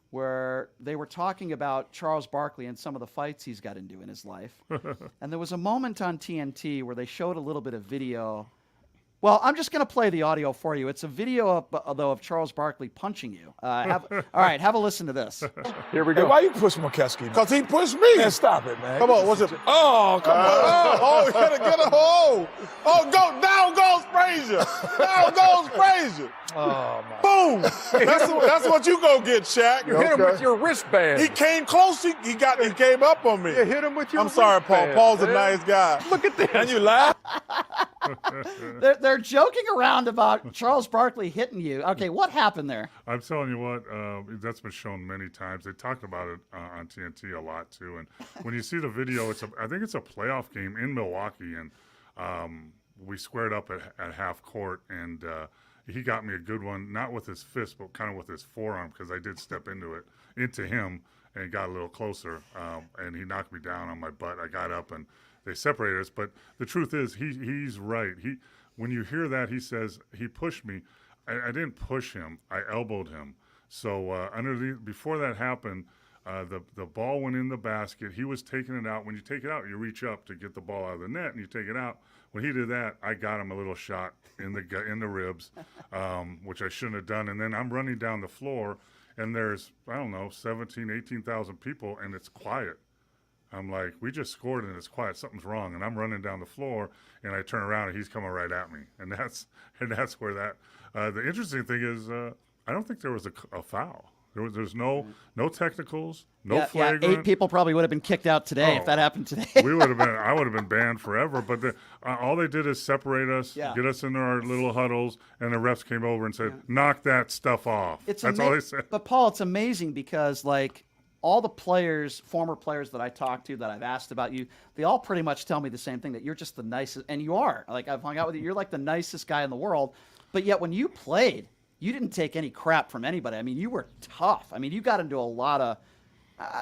where they were talking about Charles Barkley and some of the fights he's got into in his life. And there was a moment on TNT where they showed a little bit of video. Well, I'm just going to play the audio for you. It's a video, though, of Charles Barkley punching you. All right, have a listen to this. Here we go. Hey, why you push Mokeski? Because he pushed me. Man, stop it, man. Come on, what's it? Oh, come on. Oh, you gotta get a hole. Oh, go down goes Frazier. Down goes Frazier. Oh, my. Boom. That's what you go get, Shaq. You hit him with your wristband. He came close. He came up on me. You hit him with your wristband. I'm sorry, Paul. Paul's a nice guy. Look at this. And you laugh. They're joking around about Charles Barkley hitting you. Okay, what happened there? I'm telling you what, that's been shown many times. They talked about it on TNT a lot too. And when you see the video, I think it's a playoff game in Milwaukee, and we squared up at half court, and he got me a good one, not with his fist, but kind of with his forearm, because I did step into him, and got a little closer, and he knocked me down on my butt. I got up, and they separated us. But the truth is, he's right. When you hear that, he says he pushed me. I didn't push him. I elbowed him. So before that happened, the ball went in the basket. He was taking it out. When you take it out, you reach up to get the ball out of the net, and you take it out. When he did that, I got him a little shot in the ribs, which I shouldn't have done. And then I'm running down the floor, and there's, 18,000 people, and it's quiet. I'm like, we just scored and it's quiet. Something's wrong. And I'm running down the floor, and I turn around and he's coming right at me. And that's where that. The interesting thing is, I don't think there was a foul. There's no technicals, no flagrant. 8 people probably would have been kicked out today if that happened today. I would have been banned forever. But all they did is separate us, get us into our little huddles, and the refs came over and said, "Knock that stuff off." That's all they said. But Paul, it's amazing because all the players, former players that I talked to, that I've asked about you, they all pretty much tell me the same thing, that you're just the nicest, and you are. I've hung out with you. You're like the nicest guy in the world. But yet when you played, you didn't take any crap from anybody. I mean, you were tough. I mean, you got into a lot of,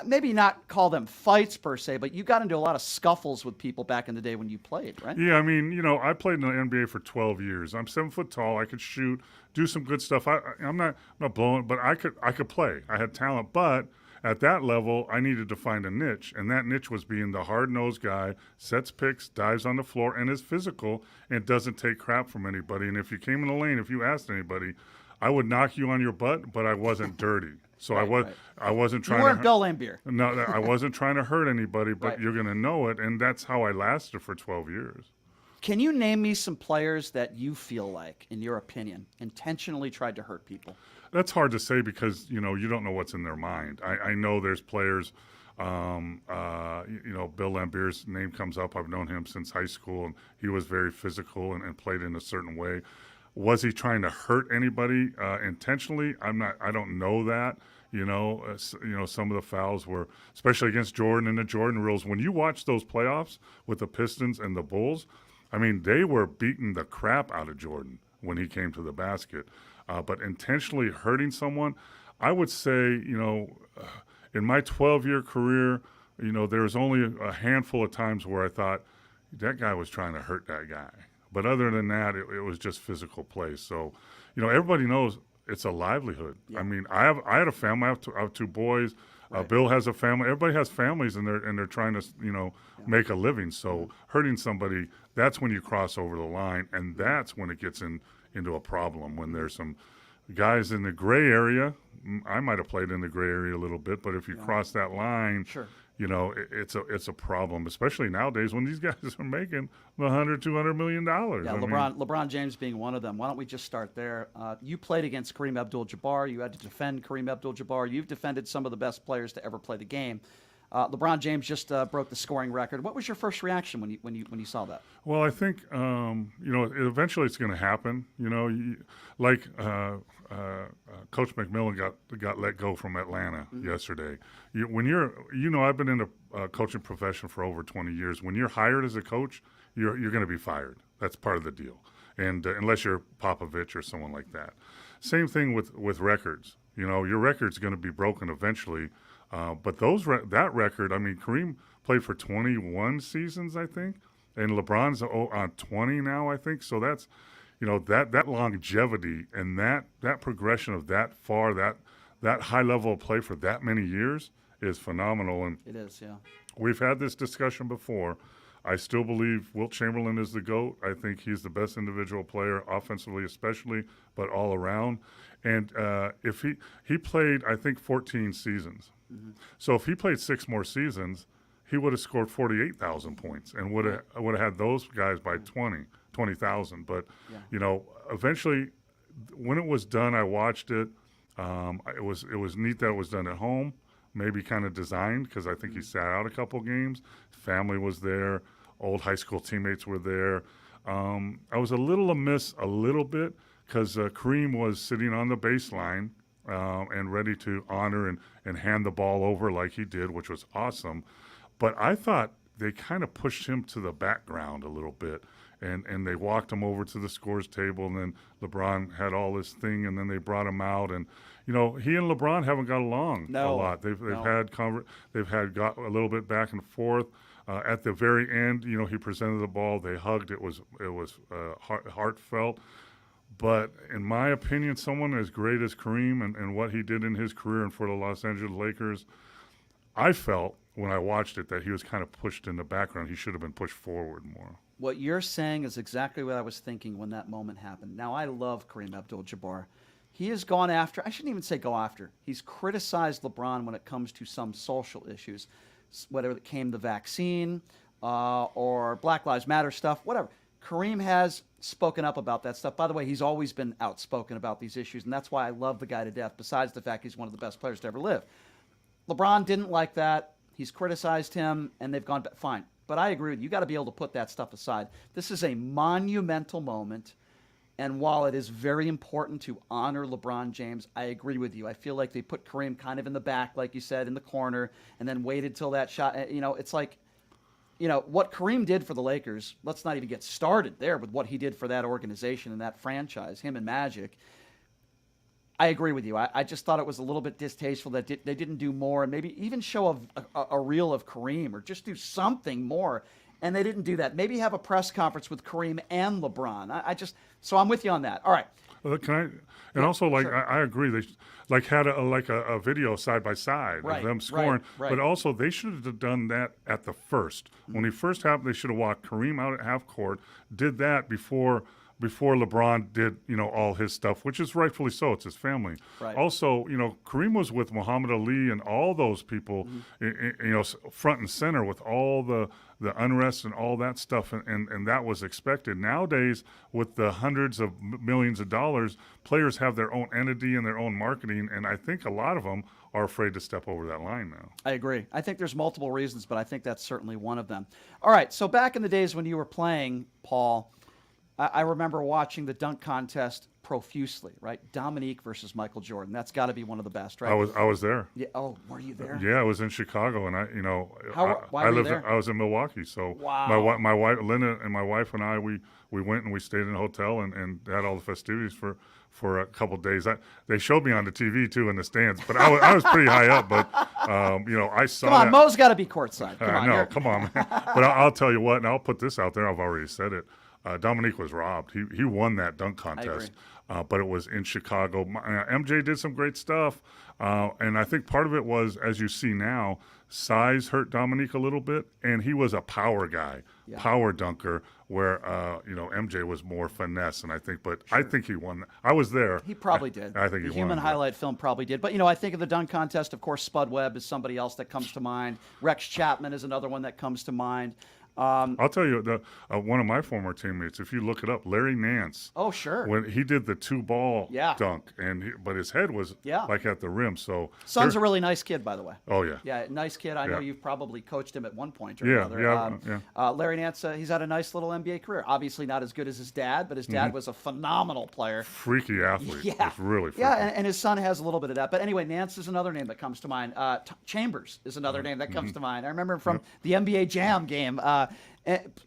maybe not call them fights per se, but you got into a lot of scuffles with people back in the day when you played, right? Yeah, I mean, I played in the NBA for 12 years. I'm 7 foot tall. I could shoot, do some good stuff. I'm not blowing, but I could play. I had talent, but at that level, I needed to find a niche, and that niche was being the hard-nosed guy, sets picks, dives on the floor, and is physical and doesn't take crap from anybody. And if you came in the lane, if you asked anybody, I would knock you on your butt, but I wasn't dirty. So I wasn't trying. You weren't Bill Laimbeer. No, I wasn't trying to hurt anybody, but Right. you're going to know it, and that's how I lasted for 12 years. Can you name me some players that you feel like, in your opinion, intentionally tried to hurt people? That's hard to say because you don't know what's in their mind. I know there's players. Bill Laimbeer's name comes up. I've known him since high school, and he was very physical and played in a certain way. Was he trying to hurt anybody intentionally? I don't know that. Some of the fouls were, especially against Jordan and the Jordan rules. When you watch those playoffs with the Pistons and the Bulls, I mean, they were beating the crap out of Jordan when he came to the basket. But intentionally hurting someone, I would say, in my 12-year career, there was only a handful of times where I thought that guy was trying to hurt that guy. But other than that, it was just physical play. So, everybody knows it's a livelihood. Yeah. I mean, I had a family. I have two boys. Right. Bill has a family. Everybody has families, and they're trying to make a living. So hurting somebody, that's when you cross over the line, and that's when it gets into a problem. When there's some guys in the gray area, I might have played in the gray area a little bit, but if you cross that line, sure. It's a problem, especially nowadays when these guys are making $100-200 million. Yeah, LeBron James being one of them. Why don't we just start there? You played against Kareem Abdul-Jabbar. You had to defend Kareem Abdul-Jabbar. You've defended some of the best players to ever play the game. LeBron James just broke the scoring record. What was your first reaction when you saw that? Well, I think eventually it's going to happen. Coach McMillan got let go from Atlanta yesterday. I've been in the coaching profession for over 20 years. When you're hired as a coach, you're going to be fired. That's part of the deal, and unless you're Popovich or someone like that. Same thing with records. Your record's going to be broken eventually. But that record, I mean, Kareem played for 21 seasons, I think, and LeBron's on 20 now, I think. So that's, that longevity and that progression of that far, that high level of play for that many years is phenomenal. And it is, yeah. We've had this discussion before. I still believe Wilt Chamberlain is the GOAT. I think he's the best individual player, offensively especially, but all around. And if he played, I think, 14 seasons. Mm-hmm. So if he played 6 more seasons, he would have scored 48,000 points and would have had those guys by 20,000. But, eventually, when it was done, I watched it. It was neat that it was done at home, maybe kind of designed because I think he sat out a couple games. Family was there. Old high school teammates were there. I was a little amiss a little bit because Kareem was sitting on the baseline and ready to honor and hand the ball over like he did, which was awesome. But I thought they kind of pushed him to the background a little bit, and they walked him over to the scores table, and then LeBron had all this thing, and then they brought him out, and he and LeBron haven't got along a lot. They've got a little bit back and forth. At the very end, he presented the ball. They hugged. It was heartfelt. But in my opinion, someone as great as Kareem and what he did in his career and for the Los Angeles Lakers, I felt when I watched it that he was kind of pushed in the background. He should have been pushed forward more. What you're saying is exactly what I was thinking when that moment happened. Now, I love Kareem Abdul-Jabbar. He has gone after, I shouldn't even say go after, he's criticized LeBron when it comes to some social issues, whether it came the vaccine or Black Lives Matter stuff, whatever. Kareem has spoken up about that stuff. By the way, he's always been outspoken about these issues, and that's why I love the guy to death, besides the fact he's one of the best players to ever live. LeBron didn't like that. He's criticized him, and they've gone, fine. But I agree with you. You got to be able to put that stuff aside. This is a monumental moment, and while it is very important to honor LeBron James, I agree with you. I feel like they put Kareem kind of in the back, like you said, in the corner, and then waited till that shot. It's like, what Kareem did for the Lakers, let's not even get started there with what he did for that organization and that franchise, him and Magic. I agree with you. I just thought it was a little bit distasteful that they didn't do more, and maybe even show a reel of Kareem or just do something more. And they didn't do that. Maybe have a press conference with Kareem and LeBron. So I'm with you on that. All right. Can I? And also, I agree. They had a video side by side of them scoring. Right. But also, they should have done that at the first. When he first happened, they should have walked Kareem out at half court. Did that before LeBron did, all his stuff, which is rightfully so. It's his family. Right. Also, Kareem was with Muhammad Ali and all those people, front and center with all the unrest and all that stuff, and that was expected. Nowadays, with the hundreds of millions of dollars, players have their own entity and their own marketing, and I think a lot of them are afraid to step over that line now. I agree. I think there's multiple reasons, but I think that's certainly one of them. All right, so back in the days when you were playing, Paul, I remember watching the dunk contest profusely, right? Dominique versus Michael Jordan. That's got to be one of the best, right? I was there. Yeah. Oh, were you there? Yeah, I was in Chicago, and why were you there? I was in Milwaukee, so wow. my wife Linda and my wife and I we went and we stayed in a hotel and had all the festivities for a couple of days. They showed me on the TV too in the stands, but I was pretty high up. But I saw. Come on, Mo's got to be courtside. Come on, man. But I'll tell you what, and I'll put this out there. I've already said it. Dominique was robbed. He won that dunk contest, but it was in Chicago. MJ did some great stuff, and I think part of it was, as you see now, size hurt Dominique a little bit, and he was a power guy, power dunker, where MJ was more finesse, and I think he won. I was there. He probably did. I think the he human won. highlight film probably did. But I think of the dunk contest. Of course, Spud Webb is somebody else that comes to mind. Rex Chapman is another one that comes to mind. I'll tell you, one of my former teammates, if you look it up, Larry Nance. Oh, sure. When he did the 2-ball dunk, but his head was like at the rim. So Son's a really nice kid, by the way. Oh, yeah. Yeah, nice kid. I know you've probably coached him at one point or another. Larry Nance, he's had a nice little NBA career. Obviously not as good as his dad, but his dad was a phenomenal player. Freaky athlete. Yeah. It's really freaky. Yeah, and his son has a little bit of that. But anyway, Nance is another name that comes to mind. Chambers is another name that comes to mind. I remember him from the NBA Jam game.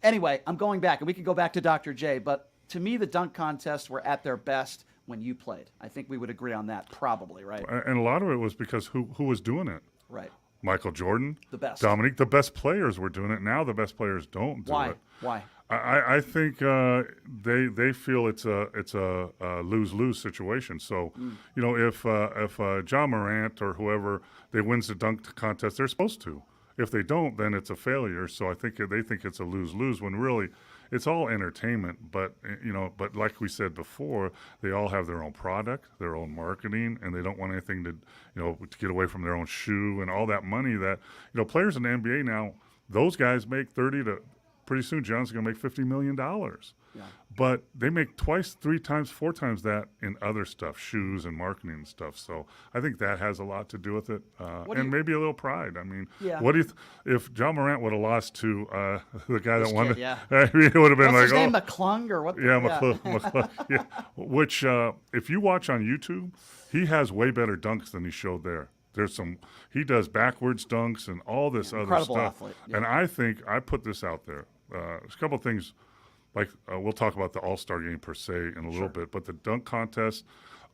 Anyway, I'm going back, and we could go back to Dr. J, but to me, the dunk contests were at their best when you played. I think we would agree on that, probably, right? And a lot of it was because who was doing it? Right. Michael Jordan, the best. Dominique, the best players were doing it. Now the best players don't do it. Why? I think they feel it's a lose-lose situation. So, if John Morant or whoever they wins the dunk contest, they're supposed to. If they don't, then it's a failure. So I think they think it's a lose-lose when really it's all entertainment. But but like we said before, they all have their own product, their own marketing, and they don't want anything to get away from their own shoe and all that money that players in the NBA now. Those guys make 30 to pretty soon. John's going to make $50 million. Yeah. But they make twice, 3 times, 4 times that in other stuff, shoes and marketing and stuff. So I think that has a lot to do with it, and maybe a little pride. I mean, what do you if John Morant would have lost to the guy that won it? Yeah. I mean, it would have been What's his name, McClung or what? McClung. Yeah. Which, if you watch on YouTube, he has way better dunks than he showed there. He does backwards dunks and all this other incredible stuff. Athlete. Yeah. And I think I put this out there. There's a couple of things. Like we'll talk about the All-Star game per se in a little bit, but the dunk contest,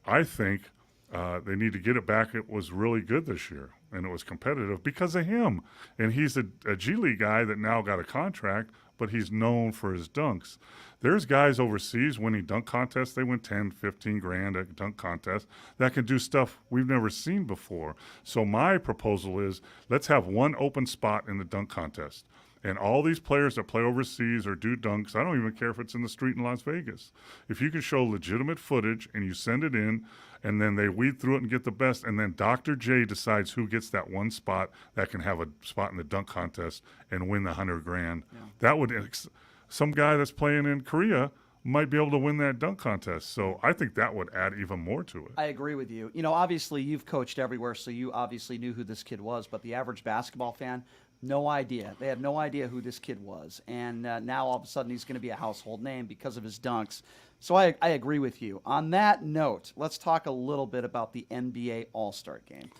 I think they need to get it back. It was really good this year, and it was competitive because of him. And he's a G League guy that now got a contract, but he's known for his dunks. There's guys overseas winning dunk contests. They win 10, 15 grand at dunk contests that can do stuff we've never seen before. So my proposal is let's have one open spot in the dunk contest. And all these players that play overseas or do dunks, I don't even care if it's in the street in Las Vegas. If you can show legitimate footage and you send it in, and then they weed through it and get the best, and then Dr. J decides who gets that one spot that can have a spot in the dunk contest and win the $100 grand. Yeah. That would some guy that's playing in Korea might be able to win that dunk contest. So I think that would add even more to it. I agree with you. Obviously you've coached everywhere, so you obviously knew who this kid was, but the average basketball fan, no idea. They have no idea who this kid was. And now all of a sudden he's going to be a household name because of his dunks. So I agree with you. On that note, let's talk a little bit about the NBA All-Star Game.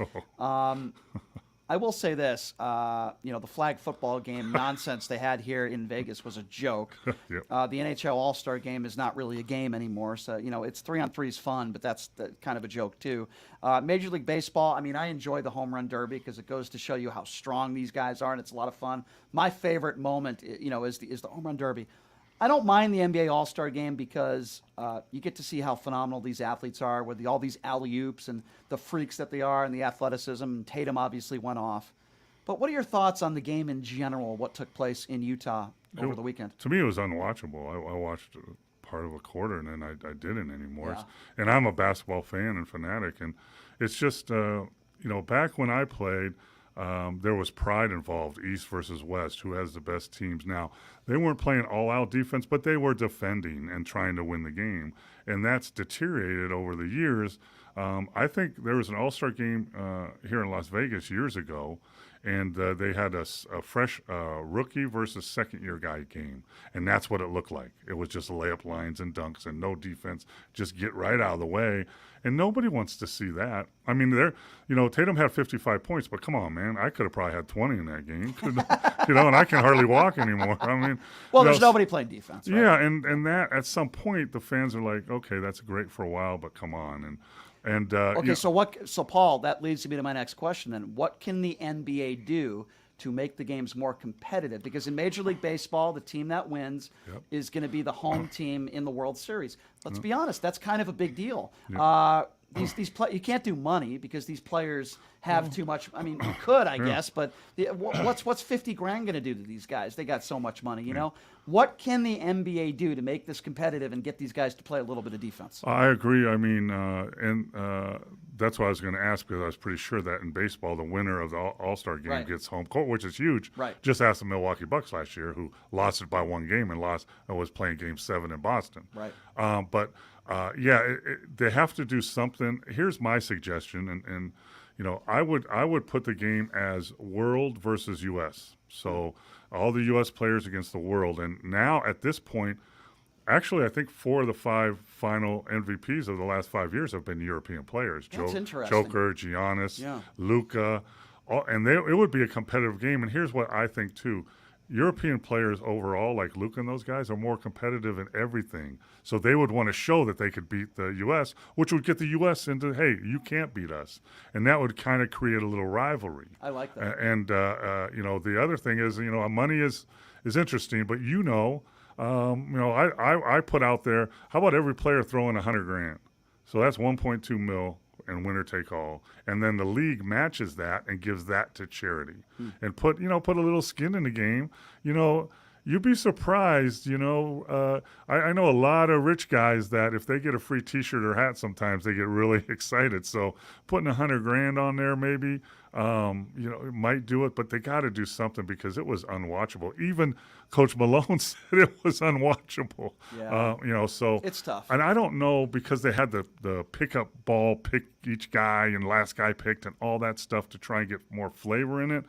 I will say this, the flag football game nonsense they had here in Vegas was a joke. Yep. The NHL All-Star game is not really a game anymore. So, it's 3-on-3 is fun, but that's kind of a joke too. Major League Baseball, I enjoy the home run derby because it goes to show you how strong these guys are, and it's a lot of fun. My favorite moment, is the home run derby. I don't mind the NBA All-Star game because you get to see how phenomenal these athletes are with all these alley-oops and the freaks that they are and the athleticism. And Tatum obviously went off. But what are your thoughts on the game in general, what took place in Utah over the weekend? To me, it was unwatchable. I watched part of a quarter, and then I didn't anymore. Yeah. And I'm a basketball fan and fanatic. And it's just, back when I played, there was pride involved, East versus West, who has the best teams now. They weren't playing all-out defense, but they were defending and trying to win the game. And that's deteriorated over the years. I think there was an All-Star game here in Las Vegas years ago, and they had a fresh rookie versus second-year guy game. And that's what it looked like. It was just layup lines and dunks and no defense. Just get right out of the way. And nobody wants to see that. Tatum had 55 points, but come on, man. I could have probably had 20 in that game. And I can hardly walk anymore. There's nobody playing defense, right? Yeah, and that at some point the fans are like, okay, that's great for a while, but come on. So Paul, that leads me to my next question then. What can the NBA do to make the games more competitive? Because in Major League Baseball, the team that wins is going to be the home team in the World Series. Let's be honest, that's kind of a big deal. Yep. You can't do money because these players have too much. You could, I guess, but what's 50 grand going to do to these guys? They got so much money, What can the NBA do to make this competitive and get these guys to play a little bit of defense? I agree. That's what I was going to ask, because I was pretty sure that in baseball, the winner of the All-Star game gets home court, which is huge. Right. Just ask the Milwaukee Bucks last year, who lost it by one game and was playing Game 7 in Boston. Right. They have to do something. Here's my suggestion, and I would put the game as world versus U.S. So all the U.S. players against the world. And now at this point, actually, I think 4 of the 5 final MVPs of the last 5 years have been European players. That's interesting. Joker, Giannis, Luka. It would be a competitive game. And here's what I think, too. European players overall, like Luka and those guys, are more competitive in everything. So they would want to show that they could beat the U.S., which would get the U.S. into, hey, you can't beat us. And that would kind of create a little rivalry. I like that. The other thing is, money is interesting, but I put out there, how about every player throwing $100 grand? So that's 1.2 mil. And winner take all, and then the league matches that and gives that to charity, and put a little skin in the game. You'd be surprised. I know a lot of rich guys that if they get a free T-shirt or hat, sometimes they get really excited. So putting $100 grand on there, maybe, it might do it, but they got to do something because it was unwatchable. Even Coach Malone said it was unwatchable. Yeah. So it's tough. And I don't know, because they had the pickup ball, pick each guy and last guy picked and all that stuff to try and get more flavor in it.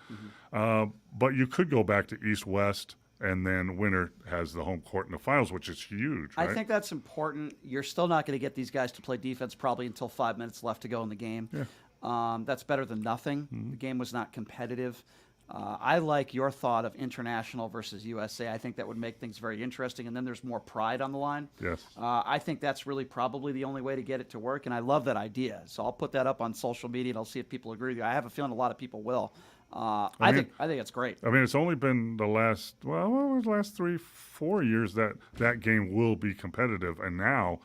Mm-hmm. But you could go back to East-West, and then winner has the home court in the finals, which is huge, right? I think that's important. You're still not going to get these guys to play defense probably until 5 minutes left to go in the game. Yeah. That's better than nothing. Mm-hmm. The game was not competitive. I like your thought of international versus USA. I think that would make things very interesting, and then there's more pride on the line. Yes. I think that's really probably the only way to get it to work, and I love that idea. So I'll put that up on social media, and I'll see if people agree with you. I have a feeling a lot of people will. I think it's great. It's only been the last 3-4 years that game will be competitive, and now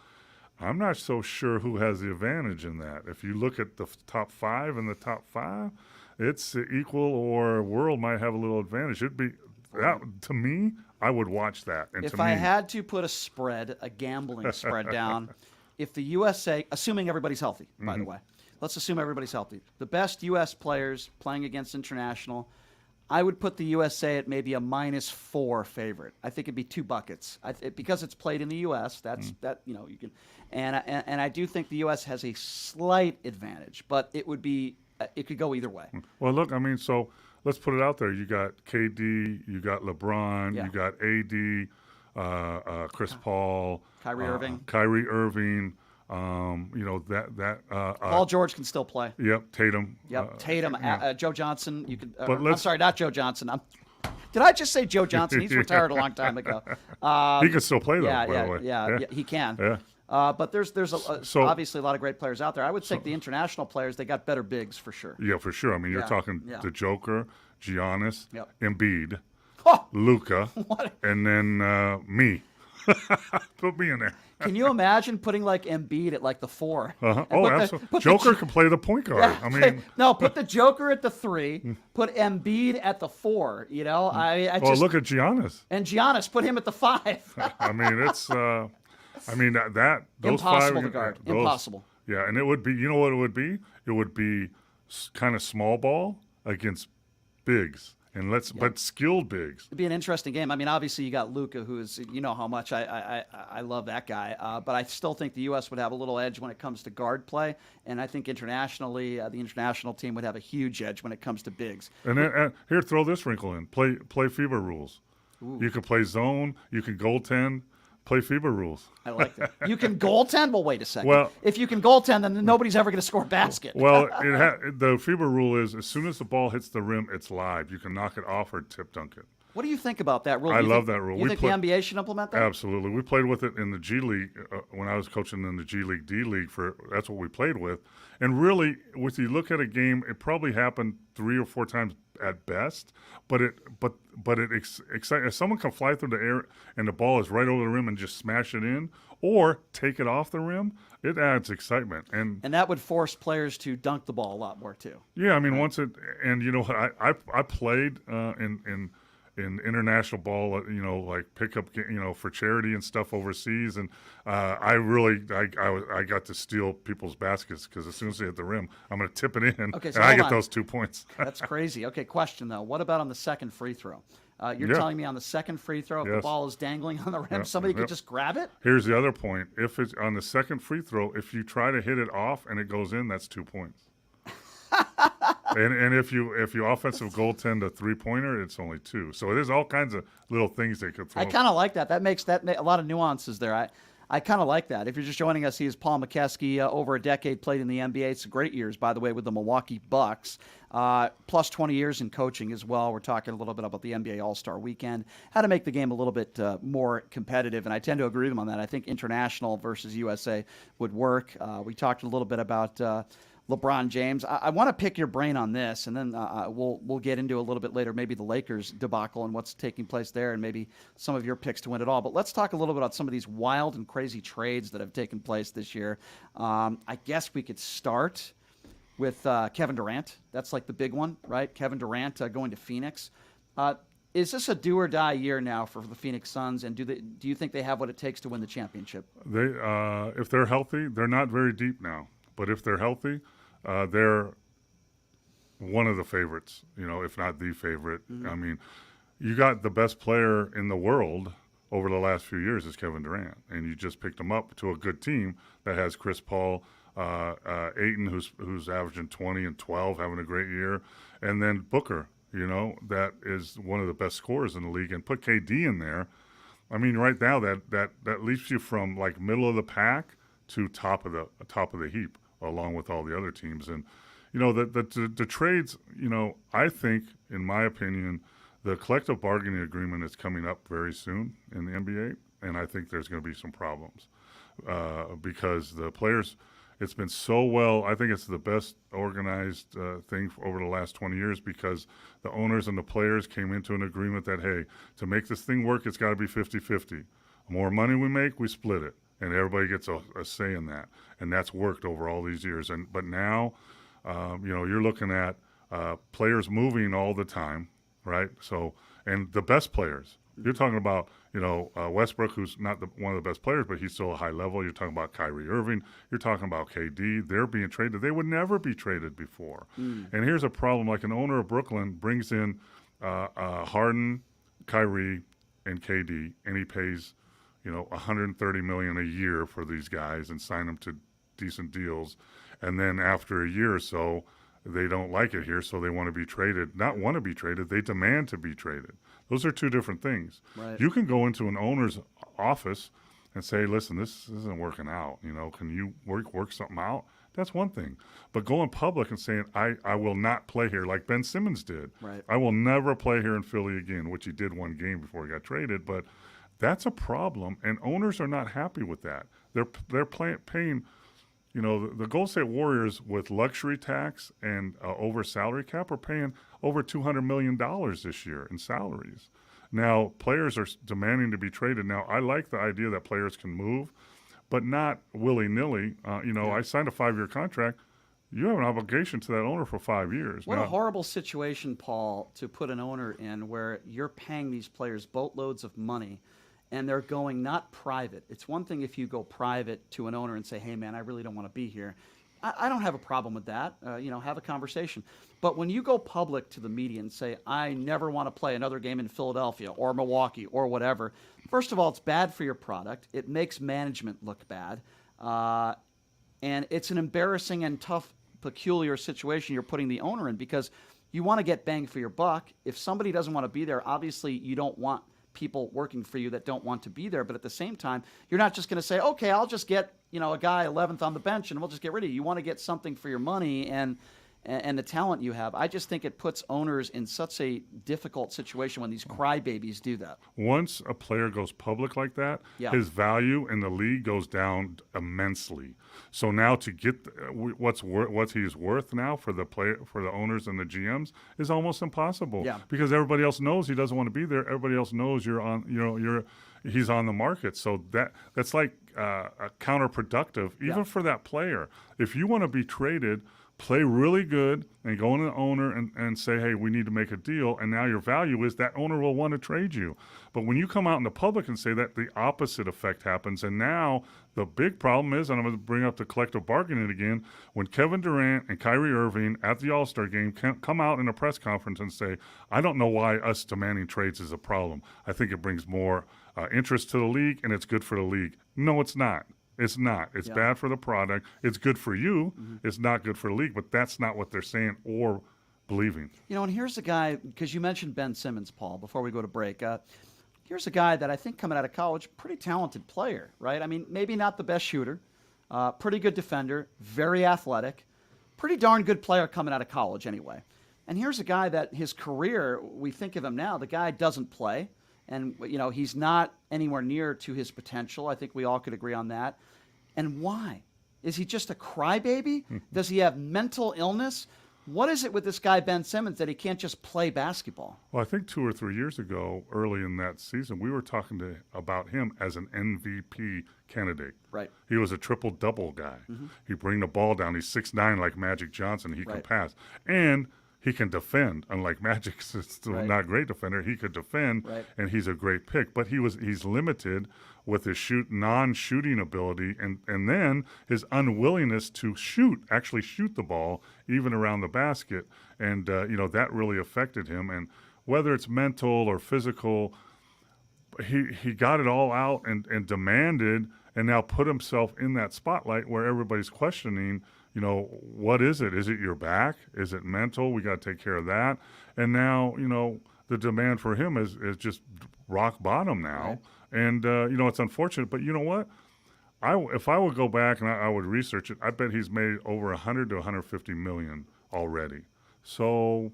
I'm not so sure who has the advantage in that. If you look at the top 5 and the top 5, it's equal, or world might have a little advantage. It'd be that, to me, I would watch that. And if I had to put a gambling spread down, if the USA, assuming everybody's healthy, by the way. Let's assume everybody's healthy. The best U.S. players playing against international, I would put the USA at maybe a -4 favorite. I think it'd be 2 buckets because it's played in the U.S. You can, and I do think the U.S. has a slight advantage, but it could go either way. Well, look, so let's put it out there. You got KD, you got LeBron, you got AD, Chris Paul, Kyrie Irving. Kyrie Irving. Paul George can still play. Yep, Tatum. Yep, Tatum. Joe Johnson. You could. But I'm sorry, not Joe Johnson. Did I just say Joe Johnson? He's retired a long time ago. He can still play though. Yeah, by the way. yeah, he can. Yeah. But there's obviously a lot of great players out there. I would think the international players, they got better bigs for sure. Yeah, for sure. I mean, you're talking the Joker, Giannis, Embiid, Luka, and then me. Put me in there. Can you imagine putting like Embiid at like the 4? Oh, absolutely. Joker can play the point guard. Yeah, I mean, no, put the Joker at the 3. Put Embiid at the 4. You know, I just look at Giannis. And Giannis, put him at the 5. I mean, it's. I mean that those impossible 5 to guard. those, Impossible. Yeah, and it would be. You know what it would be? It would be kind of small ball against bigs. But skilled bigs. It'd be an interesting game. I mean, obviously you got Luka, who's how much I love that guy. But I still think the U.S. would have a little edge when it comes to guard play, and I think internationally the international team would have a huge edge when it comes to bigs. And then here, throw this wrinkle in: play FIBA rules. Ooh. You can play zone. You can goaltend. Play FIBA rules. I like that. You can goaltend? Well, wait a second. Well, if you can goaltend, then nobody's ever going to score a basket. Well, the FIBA rule is as soon as the ball hits the rim, it's live. You can knock it off or tip dunk it. What do you think about that rule? I love that rule. You think the NBA should implement that? Absolutely. We played with it in the G League when I was coaching in the G League, D League. That's what we played with. And really, if you look at a game, it probably happened 3 or 4 times at best. But it excites. If someone can fly through the air and the ball is right over the rim and just smash it in, or take it off the rim, it adds excitement. And that would force players to dunk the ball a lot more too. Yeah, I mean, and you know what, I played in international ball, like pickup, for charity and stuff overseas, and I got to steal people's baskets because as soon as they hit the rim, I'm going to tip it in, okay, so and I get those 2 points. That's crazy. Okay, question though: what about on the second free throw? You're telling me on the second free throw, if the ball is dangling on the rim, somebody could just grab it? Here's the other point: if it's on the second free throw, if you try to hit it off and it goes in, that's 2 points. And if you offensive goaltend a 3-pointer, it's only 2. So there's all kinds of little things they could throw. I kind of like that. That makes a lot of nuances there. I kind of like that. If you're just joining us, he is Paul Mokeski. Over a decade played in the NBA. It's great years, by the way, with the Milwaukee Bucks. Plus 20 years in coaching as well. We're talking a little bit about the NBA All-Star Weekend, how to make the game a little bit more competitive. And I tend to agree with him on that. I think international versus USA would work. We talked a little bit about LeBron James. I want to pick your brain on this, and then we'll get into a little bit later maybe the Lakers debacle and what's taking place there, and maybe some of your picks to win it all. But let's talk a little bit about some of these wild and crazy trades that have taken place this year. I guess we could start with Kevin Durant. That's like the big one, right? Kevin Durant going to Phoenix. Is this a do or die year now for the Phoenix Suns, and do you think they have what it takes to win the championship? If they're healthy, they're not very deep now, but if they're healthy, they're one of the favorites, if not the favorite. Mm-hmm. I mean, you got the best player in the world over the last few years is Kevin Durant, and you just picked him up to a good team that has Chris Paul, Ayton, who's averaging 20 and 12, having a great year, and then Booker, that is one of the best scorers in the league, and put KD in there. I mean, right now that leaps you from like middle of the pack to top of the heap, along with all the other teams. And the trades, I think, in my opinion, the collective bargaining agreement is coming up very soon in the NBA, and I think there's going to be some problems because the players, it's been so well. I think it's the best organized thing over the last 20 years because the owners and the players came into an agreement that, hey, to make this thing work, it's got to be 50-50. The more money we make, we split it. And everybody gets a say in that, and that's worked over all these years. But now, you're looking at players moving all the time, right? So, and the best players. You're talking about, Westbrook, who's not one of the best players, but he's still a high level. You're talking about Kyrie Irving. You're talking about KD. They're being traded. They would never be traded before. And here's a problem: like an owner of Brooklyn brings in Harden, Kyrie, and KD, and he pays $130 million a year for these guys and sign them to decent deals. And then after a year or so, they don't like it here, so they want to be traded. Not want to be traded, they demand to be traded. Those are two different things. Right. You can go into an owner's office and say, listen, this isn't working out. Can you work something out? That's one thing. But going public and saying, I will not play here, like Ben Simmons did. Right. I will never play here in Philly again, which he did one game before he got traded. But that's a problem, and owners are not happy with that. They're paying, the Golden State Warriors with luxury tax and over salary cap are paying over $200 million this year in salaries. Now, players are demanding to be traded. Now, I like the idea that players can move, but not willy-nilly. I signed a 5-year contract. You have an obligation to that owner for 5 years. What a horrible situation, Paul, to put an owner in where you're paying these players boatloads of money and they're going not private. It's one thing if you go private to an owner and say, hey, man, I really don't want to be here. I don't have a problem with that. Have a conversation. But when you go public to the media and say, I never want to play another game in Philadelphia or Milwaukee or whatever, first of all, it's bad for your product. It makes management look bad. And it's an embarrassing and tough, peculiar situation you're putting the owner in because you want to get bang for your buck. If somebody doesn't want to be there, obviously you don't want people working for you that don't want to be there. But at the same time, you're not just going to say, okay, I'll just get, a guy 11th on the bench and we'll just get rid of you. You want to get something for your money and the talent you have. I just think it puts owners in such a difficult situation when these crybabies do that. Once a player goes public like that, his value in the league goes down immensely. So now to get what he's worth now for the owners and the GMs is almost impossible. Yeah. Because everybody else knows he doesn't want to be there. Everybody else knows he's on the market. So that's like counterproductive even for that player. If you want to be traded, play really good and go to the owner and say, hey, we need to make a deal, and now your value is that owner will want to trade you. But when you come out in the public and say that, the opposite effect happens. And now the big problem is, and I'm going to bring up the collective bargaining again, when Kevin Durant and Kyrie Irving at the All-Star game come out in a press conference and say, I don't know why us demanding trades is a problem. I think it brings more interest to the league, and it's good for the league. No, it's not. It's not. It's bad for the product. It's good for you. Mm-hmm. It's not good for the league, but that's not what they're saying or believing. And here's a guy, because you mentioned Ben Simmons, Paul, before we go to break. Here's a guy that I think coming out of college, pretty talented player, right? I mean, maybe not the best shooter, pretty good defender, very athletic, pretty darn good player coming out of college anyway. And here's a guy that his career, we think of him now, the guy doesn't play. And, he's not anywhere near to his potential. I think we all could agree on that. And why? Is he just a crybaby? Does he have mental illness? What is it with this guy, Ben Simmons, that he can't just play basketball? Well, I think 2 or 3 years ago, early in that season, we were talking about him as an MVP candidate. Right. He was a triple-double guy. Mm-hmm. He'd bring the ball down. He's 6'9", like Magic Johnson. He can pass. And he can defend, unlike Magic's not a great defender. He could defend, and he's a great pick. But he's limited with his non-shooting ability, and then his unwillingness to actually shoot the ball, even around the basket. And, that really affected him. And whether it's mental or physical, he got it all out and demanded, and now put himself in that spotlight where everybody's questioning, what is it? Is it your back? Is it mental? We got to take care of that. And now, the demand for him is just rock bottom now. Right. And, it's unfortunate. But you know what? If I would go back and I would research it, I bet he's made over 100 to 150 million already. So,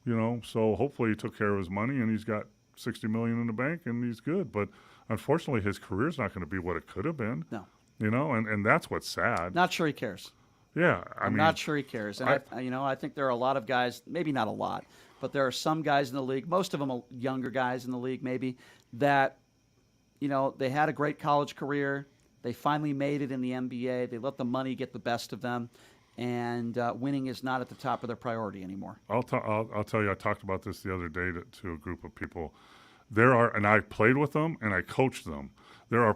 so hopefully he took care of his money and he's got 60 million in the bank and he's good. But unfortunately, his career's not going to be what it could have been. No. And that's what's sad. Not sure he cares. Yeah, I'm not sure he cares. And I think there are a lot of guys, maybe not a lot, but there are some guys in the league, most of them are younger guys in the league maybe, that, they had a great college career. They finally made it in the NBA. They let the money get the best of them. And winning is not at the top of their priority anymore. I'll tell you, I talked about this the other day to a group of people. And I played with them and I coached them. There are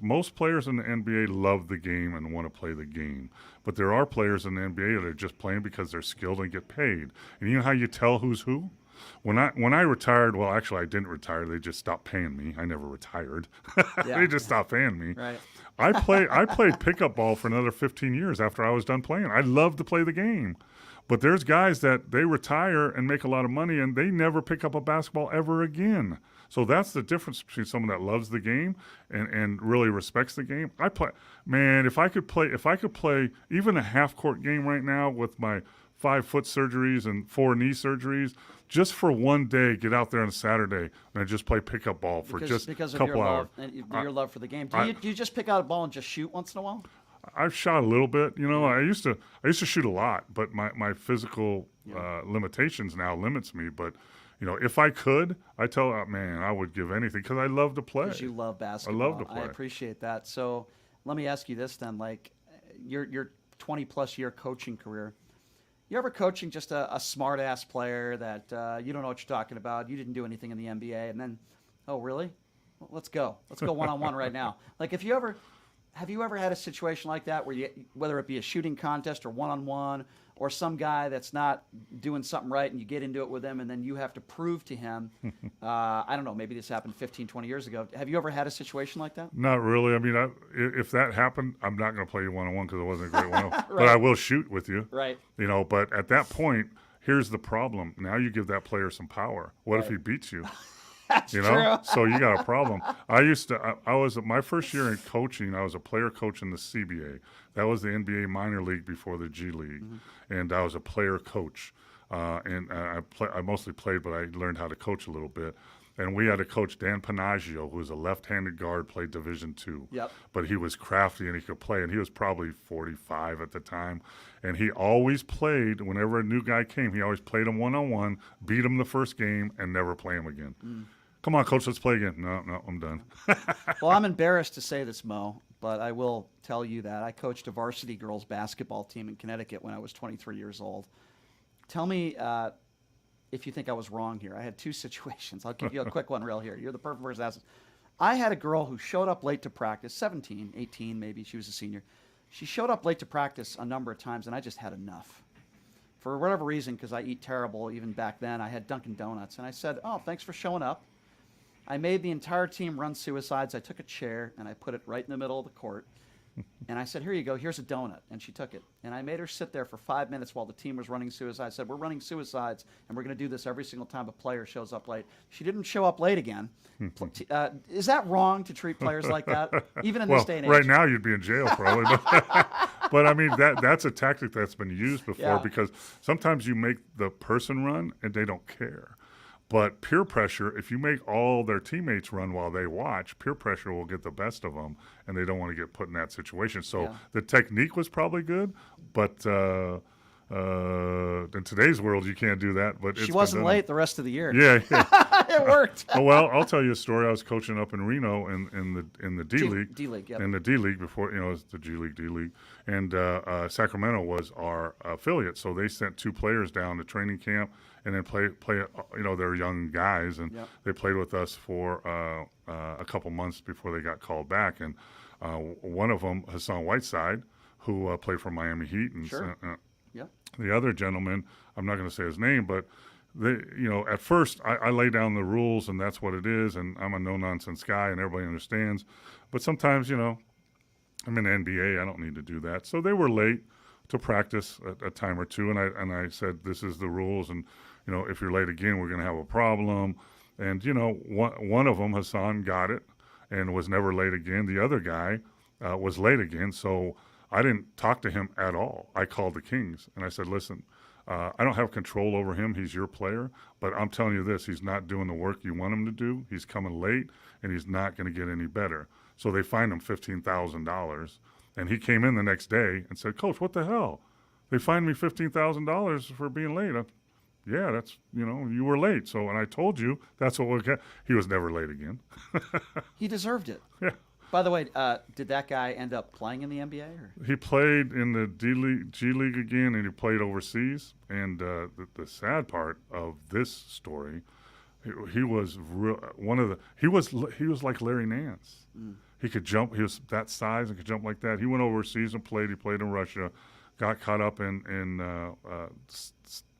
most players in the NBA love the game and want to play the game. But there are players in the NBA that are just playing because they're skilled and get paid. And you know how you tell who's who? When I retired, well, actually, I didn't retire. They just stopped paying me. I never retired. They just stopped paying me. Right. I played pickup ball for another 15 years after I was done playing. I love to play the game. But there's guys that they retire and make a lot of money, and they never pick up a basketball ever again. So that's the difference between someone that loves the game and really respects the game. If I could play even a half court game right now with my 5 foot surgeries and 4 knee surgeries, just for one day, get out there on a Saturday and just play pickup ball for just a couple hours. Your love for the game. Do you just pick out a ball and just shoot once in a while? I've shot a little bit. I used to shoot a lot, but my physical limitations now limits me. But if I could, I would give anything because I love to play. Because you love basketball. I love to play. I appreciate that. So let me ask you this then: like your 20+ year coaching career. You ever coaching just a smart ass player that you don't know what you're talking about? You didn't do anything in the NBA, and then, oh really? Well, let's go 1-on-1 right now. Like, have you ever had a situation like that where whether it be a shooting contest or 1-on-1, or some guy that's not doing something right and you get into it with him and then you have to prove to him, I don't know, maybe this happened 15, 20 years ago. Have you ever had a situation like that? Not really. I mean, if that happened, I'm not going to play you 1-on-1 because it wasn't a great 1-on-1. Right. But I will shoot with you. Right. But at that point, here's the problem. Now you give that player some power. What if he beats you? That's true. So you got a problem. I was my first year in coaching. I was a player coach in the CBA. That was the NBA minor league before the G League, and I was a player coach. I mostly played, but I learned how to coach a little bit. And we had a coach, Dan Panaggio, who was a left-handed guard, played Division II. Yep. But he was crafty and he could play, and he was probably 45 at the time. And he always played, whenever a new guy came, he always played him 1-on-1, beat him the first game, and never play him again. Come on, coach, let's play again. No, I'm done. Well, I'm embarrassed to say this, Mo, but I will tell you that I coached a varsity girls basketball team in Connecticut when I was 23 years old. Tell me if you think I was wrong here. I had 2 situations. I'll give you a quick one real here. You're the perfect person to ask. I had a girl who showed up late to practice, 17, 18 maybe. She was a senior. She showed up late to practice a number of times, and I just had enough. For whatever reason, because I eat terrible even back then, I had Dunkin' Donuts. And I said, oh, thanks for showing up. I made the entire team run suicides. I took a chair and I put it right in the middle of the court. And I said, here you go, here's a donut. And she took it. And I made her sit there for 5 minutes while the team was running suicides. I said, we're running suicides, and we're going to do this every single time a player shows up late. She didn't show up late again. Is that wrong to treat players like that, even in this day and age? Right now you'd be in jail probably. But I mean, that's a tactic that's been used before because sometimes you make the person run and they don't care. But peer pressure, if you make all their teammates run while they watch, peer pressure will get the best of them, and they don't want to get put in that situation. So the technique was probably good, but in today's world, you can't do that. But she wasn't late the rest of the year. Yeah. It worked. Well, I'll tell you a story. I was coaching up in Reno in the D League. D-League, yep. In the D League before, it was the G League, D League. And Sacramento was our affiliate, so they sent 2 players down to training camp and then play. They're young guys, and they played with us for a couple months before they got called back. And one of them, Hassan Whiteside, who played for Miami Heat, and the other gentleman, I'm not going to say his name, but at first I lay down the rules, and that's what it is, and I'm a no-nonsense guy, and everybody understands. But sometimes, I'm in the NBA, I don't need to do that. So they were late to practice a time or two, and I said, this is the rules, and if you're late again, we're going to have a problem. And one of them, Hassan, got it and was never late again. The other guy was late again, so I didn't talk to him at all. I called the Kings, and I said, listen, I don't have control over him. He's your player, but I'm telling you this, he's not doing the work you want him to do. He's coming late, and he's not going to get any better. So they fined him $15,000, and he came in the next day and said, Coach, what the hell? They fined me $15,000 for being late. Yeah, that's, you were late. So, and I told you that's what we'll get. He was never late again. He deserved it. Yeah. By the way, did that guy end up playing in the NBA? Or? He played in the G League again, and he played overseas. And the sad part of this story, he was he was like Larry Nance. He could jump. He was that size and could jump like that. He went overseas and played. He played in Russia, got caught up in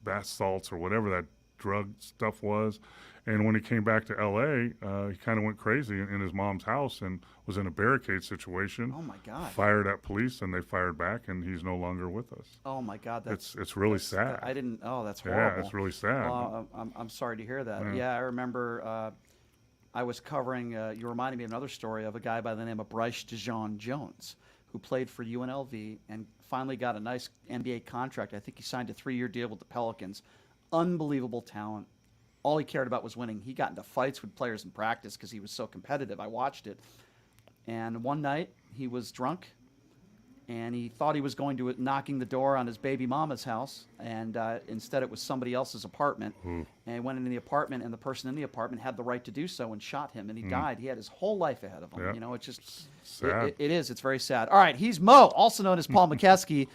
bath salts or whatever that drug stuff was. And when he came back to L.A., he kind of went crazy in his mom's house and was in a barricade situation. Oh, my God. Fired at police, and they fired back, and he's no longer with us. Oh, my God. It's really sad. I didn't – that's horrible. Yeah, it's really sad. I'm sorry to hear that. Yeah, I remember I was covering, you reminded me of another story of a guy by the name of Bryce DeJean-Jones, who played for UNLV and finally got a nice NBA contract. I think he signed a 3-year deal with the Pelicans. Unbelievable talent. All he cared about was winning. He got into fights with players in practice because he was so competitive. I watched it. And one night, he was drunk, and he thought he was going to knocking the door on his baby mama's house, and instead it was somebody else's apartment. And he went into the apartment, and the person in the apartment had the right to do so and shot him, and he died. He had his whole life ahead of him. Yeah. You know, it's just sad. It is. It's very sad. All right, he's Mo, also known as Paul Mokeski.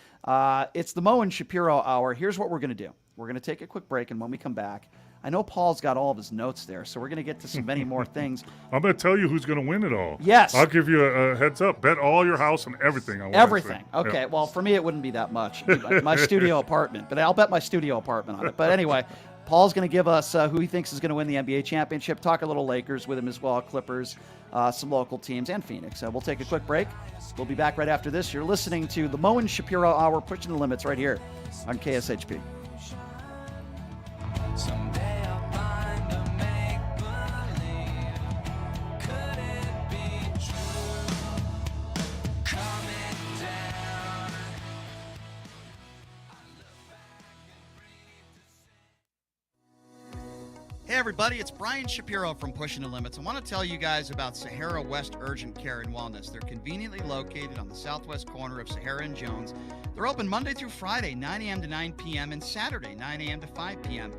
It's the Mo and Shapiro Hour. Here's what we're going to do. We're going to take a quick break, and when we come back, I know Paul's got all of his notes there, so we're going to get to many more things. I'm going to tell you who's going to win it all. Yes. I'll give you a heads up. Bet all your house and everything. On what Everything. I say. Okay. Yeah. Well, for me, it wouldn't be that much. My studio apartment. But I'll bet my studio apartment on it. But anyway, Paul's going to give us who he thinks is going to win the NBA championship. Talk a little Lakers with him as well, Clippers, some local teams, and Phoenix. We'll take a quick break. We'll be back right after this. You're listening to the Mo and Shapiro Hour, pushing the limits right here on KSHP. Someday I'll find a make-believe. Could it be true? Coming down. Hey everybody, it's Brian Shapiro from Pushing the Limits. I want to tell you guys about Sahara West Urgent Care and Wellness. They're conveniently located on the southwest corner of Sahara and Jones. They're open Monday through Friday, 9 a.m. to 9 p.m. and Saturday, 9 a.m. to 5 p.m.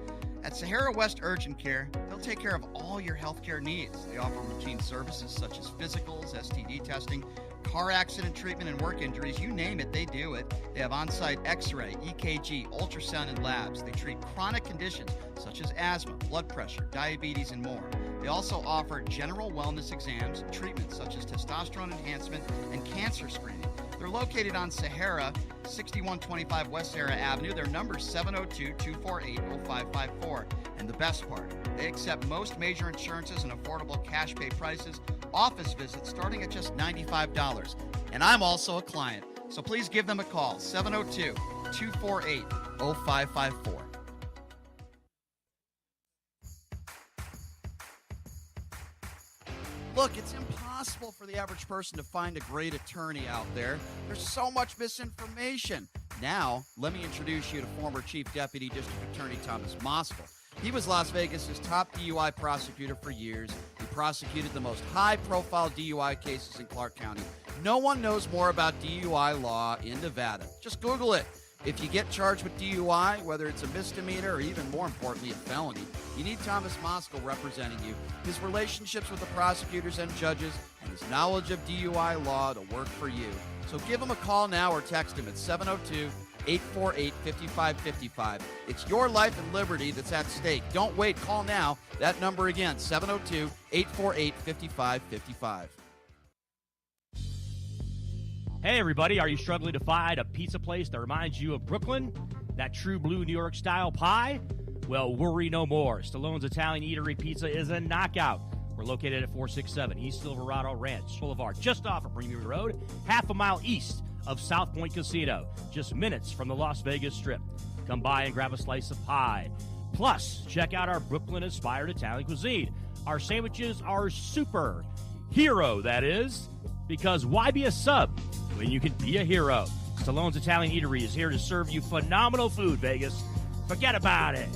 At Sahara West Urgent Care, they'll take care of all your healthcare needs. They offer routine services such as physicals, STD testing, car accident treatment, and work injuries. You name it, they do it. They have on-site x-ray, EKG, ultrasound, and labs. They treat chronic conditions such as asthma, blood pressure, diabetes, and more. They also offer general wellness exams, treatments such as testosterone enhancement and cancer screening. They're located on Sahara, 6125 West Sahara Avenue. Their number is 702-248-0554. And the best part, they accept most major insurances and affordable cash pay prices, office visits starting at just $95. And I'm also a client, so please give them a call, 702-248-0554. Look, it's impossible for the average person to find a great attorney out there. There's so much misinformation. Now, let me introduce you to former Chief Deputy District Attorney Thomas Moskal. He was Las Vegas's top DUI prosecutor for years. He prosecuted the most high-profile DUI cases in Clark County. No one knows more about DUI law in Nevada. Just Google it. If you get charged with DUI, whether it's a misdemeanor or even more importantly, a felony, you need Thomas Moskal representing you. His relationships with the prosecutors and judges and his knowledge of DUI law to work for you. So give him a call now or text him at 702-848-5555. It's your life and liberty that's at stake. Don't wait. Call now. That number again, 702-848-5555. Hey everybody, are you struggling to find a pizza place that reminds you of Brooklyn? That true blue New York style pie? Well, worry no more. Stallone's Italian Eatery Pizza is a knockout. We're located at 467 East Silverado Ranch Boulevard, just off of Premier Road, half a mile east of South Point Casino, just minutes from the Las Vegas Strip. Come by and grab a slice of pie. Plus, check out our Brooklyn-inspired Italian cuisine. Our sandwiches are super. Hero, that is. Because why be a sub when you can be a hero? Stallone's Italian Eatery is here to serve you phenomenal food, Vegas. Forget about it.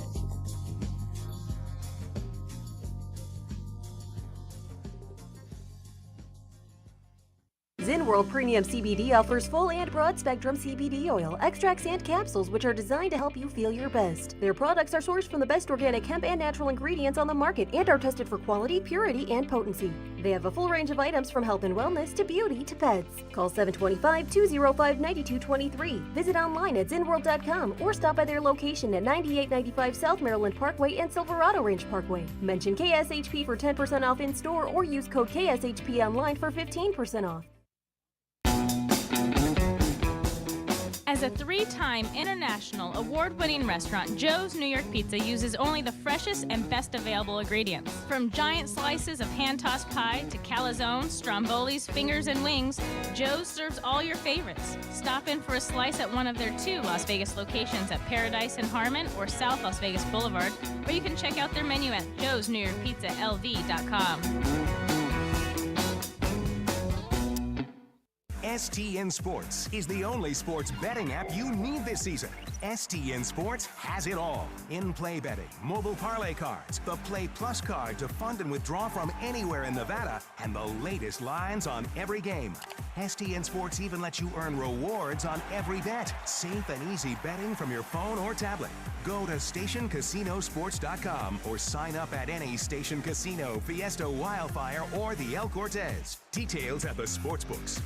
Zen World Premium CBD offers full and broad spectrum CBD oil, extracts, and capsules which are designed to help you feel your best. Their products are sourced from the best organic hemp and natural ingredients on the market and are tested for quality, purity, and potency. They have a full range of items from health and wellness to beauty to pets. Call 725-205-9223. Visit online at zenworld.com or stop by their location at 9895 South Maryland Parkway and Silverado Ranch Parkway. Mention KSHP for 10% off in store or use code KSHP online for 15% off. As a 3-time international award-winning restaurant, Joe's New York Pizza uses only the freshest and best available ingredients. From giant slices of hand-tossed pie to calzones, strombolis, fingers, and wings, Joe's serves all your favorites. Stop in for a slice at one of their 2 Las Vegas locations at Paradise and Harmon or South Las Vegas Boulevard, or you can check out their menu at joesnewyorkpizzalv.com. STN Sports is the only sports betting app you need this season. STN Sports has it all. In-play betting, mobile parlay cards, the Play Plus card to fund and withdraw from anywhere in Nevada, and the latest lines on every game. STN Sports even lets you earn rewards on every bet. Safe and easy betting from your phone or tablet. Go to stationcasinosports.com or sign up at any Station Casino, Fiesta Wildfire, or the El Cortez. Details at the sportsbooks.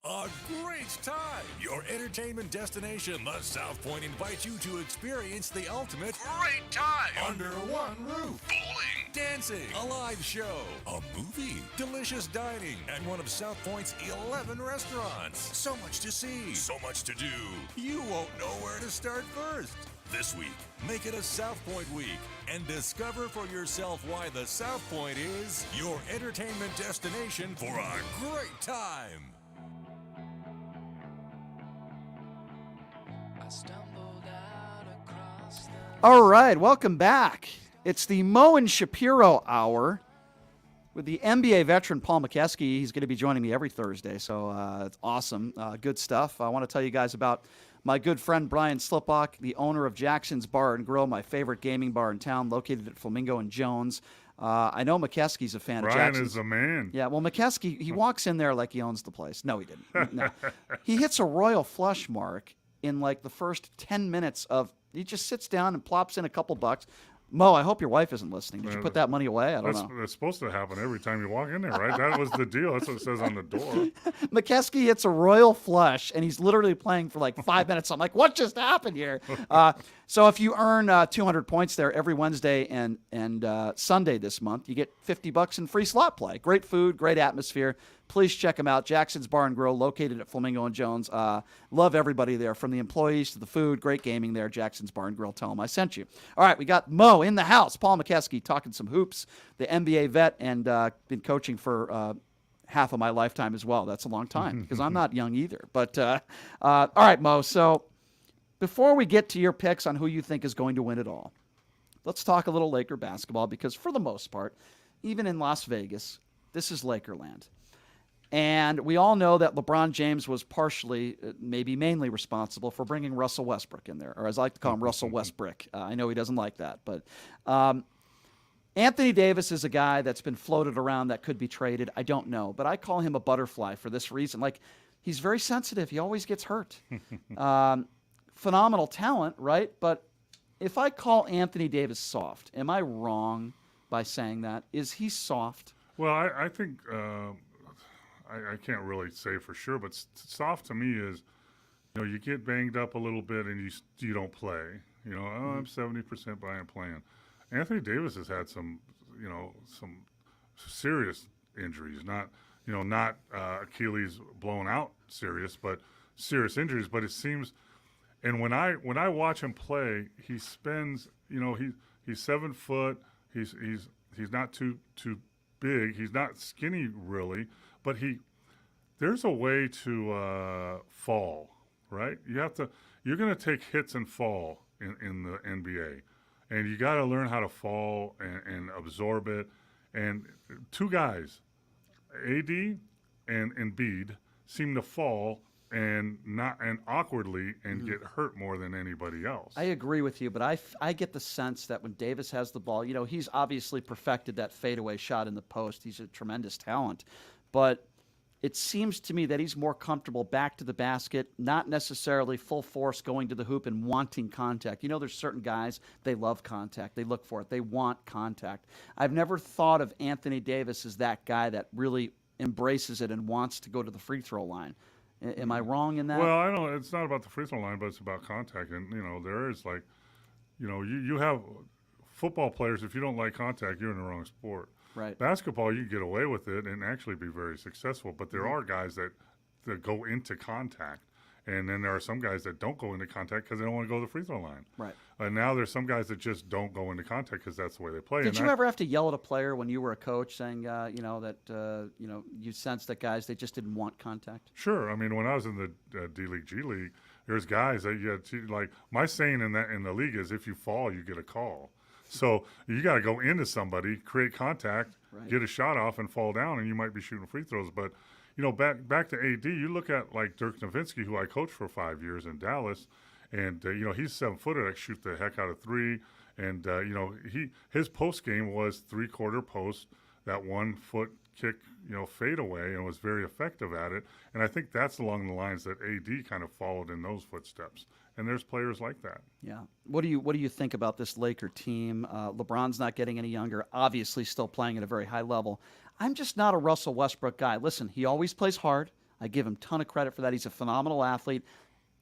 A great time! Your entertainment destination, the South Point, invites you to experience the ultimate great time under one roof. Bowling, dancing, a live show, a movie, delicious dining, and one of South Point's 11 restaurants. So much to see, so much to do. You won't know where to start first. This week, make it a South Point week and discover for yourself why the South Point is your entertainment destination for a great time. All right, welcome back. It's the Mo and Shapiro Hour with the NBA veteran Paul Mokeski. He's going to be joining me every Thursday, so it's awesome. Good stuff. I want to tell you guys about my good friend Brian Sliplock, the owner of Jackson's Bar and Grill, my favorite gaming bar in town, located at Flamingo and Jones. I know Mokeski's a fan of Jackson's. Brian is a man. Yeah, well, Mokeski, he walks in there like he owns the place. No, he didn't. No. He hits a royal flush mark in like the first 10 minutes of, he just sits down and plops in a couple bucks. Mo, I hope your wife isn't listening. Did you put that money away? I don't know. That's supposed to happen every time you walk in there, right? That was the deal. That's what it says on the door. Mokeski hits a royal flush, and he's literally playing for like 5 minutes. I'm like, what just happened here? So if you earn 200 points there every Wednesday and Sunday this month, you get $50 in free slot play. Great food, great atmosphere. Please check them out. Jackson's Bar and Grill, located at Flamingo and Jones. Love everybody there, from the employees to the food. Great gaming there. Jackson's Bar and Grill. Tell them I sent you. All right, we got Mo in the house. Paul Mokeski talking some hoops, the NBA vet, and been coaching for half of my lifetime as well. That's a long time because I'm not young either. But all right, Mo. So before we get to your picks on who you think is going to win it all, let's talk a little Laker basketball, because for the most part, even in Las Vegas, this is Lakerland. And we all know that LeBron James was partially, maybe mainly responsible for bringing Russell Westbrook in there, or as I like to call him, Russell Westbrook. I know he doesn't like that. But Anthony Davis is a guy that's been floated around that could be traded. I don't know. But I call him a butterfly for this reason. Like, he's very sensitive. He always gets hurt. Phenomenal talent, right? But if I call Anthony Davis soft, am I wrong by saying that? Is he soft? Well, I think... I can't really say for sure, but soft to me is, you get banged up a little bit and you don't play. I'm 70%, but I am playing. Anthony Davis has had some serious injuries, not Achilles blown out serious, but serious injuries. But it seems, and when I watch him play, he spends, he's 7 foot, he's not too big, he's not skinny really. But there's a way to fall, right? You're going to take hits and fall in the NBA, and you got to learn how to fall and absorb it. And 2 guys, AD and Embiid, seem to fall and awkwardly and get hurt more than anybody else. I agree with you, but I get the sense that when Davis has the ball, he's obviously perfected that fadeaway shot in the post. He's a tremendous talent. But it seems to me that he's more comfortable back to the basket, not necessarily full force going to the hoop and wanting contact. There's certain guys, they love contact. They look for it. They want contact. I've never thought of Anthony Davis as that guy that really embraces it and wants to go to the free throw line. Am I wrong in that? Well, I don't. It's not about the free throw line, but it's about contact. And, there is you have football players, if you don't like contact, you're in the wrong sport. Right. Basketball, you can get away with it and actually be very successful. But there are guys that that go into contact. And then there are some guys that don't go into contact because they don't want to go to the free throw line. Right. And now there's some guys that just don't go into contact because that's the way they play. Did you ever have to yell at a player when you were a coach saying, you sensed that guys, they just didn't want contact? Sure. I mean, when I was in the D League, G League, there's guys that you had to, like, my saying in the league is if you fall, you get a call. So you got to go into somebody, create contact, get a shot off, and fall down, and you might be shooting free throws. But back to AD, you look at like Dirk Nowitzki, who I coached for 5 years in Dallas, and he's 7-footer that shoot the heck out of three, and his post game was 3/4 post, that 1 foot kick, fade away, and was very effective at it. And I think that's along the lines that AD kind of followed in those footsteps. And there's players like that. Yeah. What do you think about this Laker team? LeBron's not getting any younger, obviously still playing at a very high level. I'm just not a Russell Westbrook guy. Listen, he always plays hard. I give him a ton of credit for that. He's a phenomenal athlete.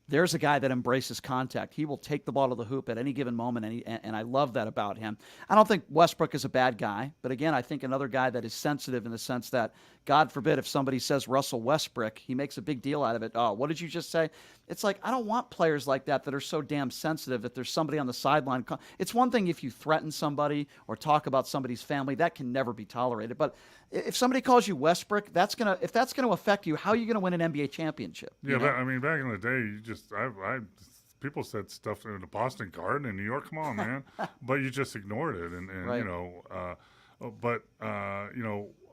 There's a guy that embraces contact. He will take the ball to the hoop at any given moment, and I love that about him. I don't think Westbrook is a bad guy, but again, I think another guy that is sensitive in the sense that, God forbid, if somebody says Russell Westbrook, he makes a big deal out of it. Oh, what did you just say? It's like, I don't want players like that are so damn sensitive that there's somebody on the sideline. It's one thing if you threaten somebody or talk about somebody's family. That can never be tolerated. But if somebody calls you Westbrook, if that's gonna affect you, how are you going to win an NBA championship? Yeah, back in the day, people said stuff in the Boston Garden in New York. Come on, man! But you just ignored it, and right.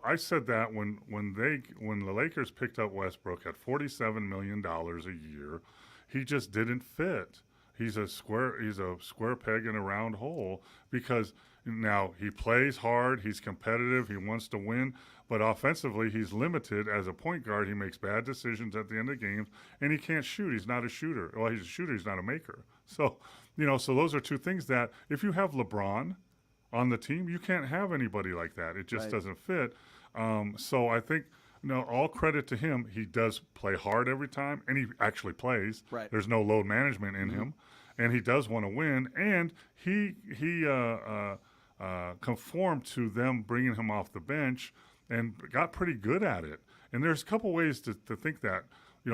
I said that when the Lakers picked up Westbrook at $47 million a year, he just didn't fit. He's a square peg in a round hole because now he plays hard, he's competitive, he wants to win, but offensively he's limited as a point guard. He makes bad decisions at the end of games, and he can't shoot. He's not a shooter. Well, he's a shooter, he's not a maker. So, so those are two things that if you have LeBron on the team, you can't have anybody like that. It just doesn't fit. So I think, all credit to him. He does play hard every time, and he actually plays. Right. There's no load management in him, and he does want to win. And he conformed to them bringing him off the bench and got pretty good at it. And there's a couple ways to think that.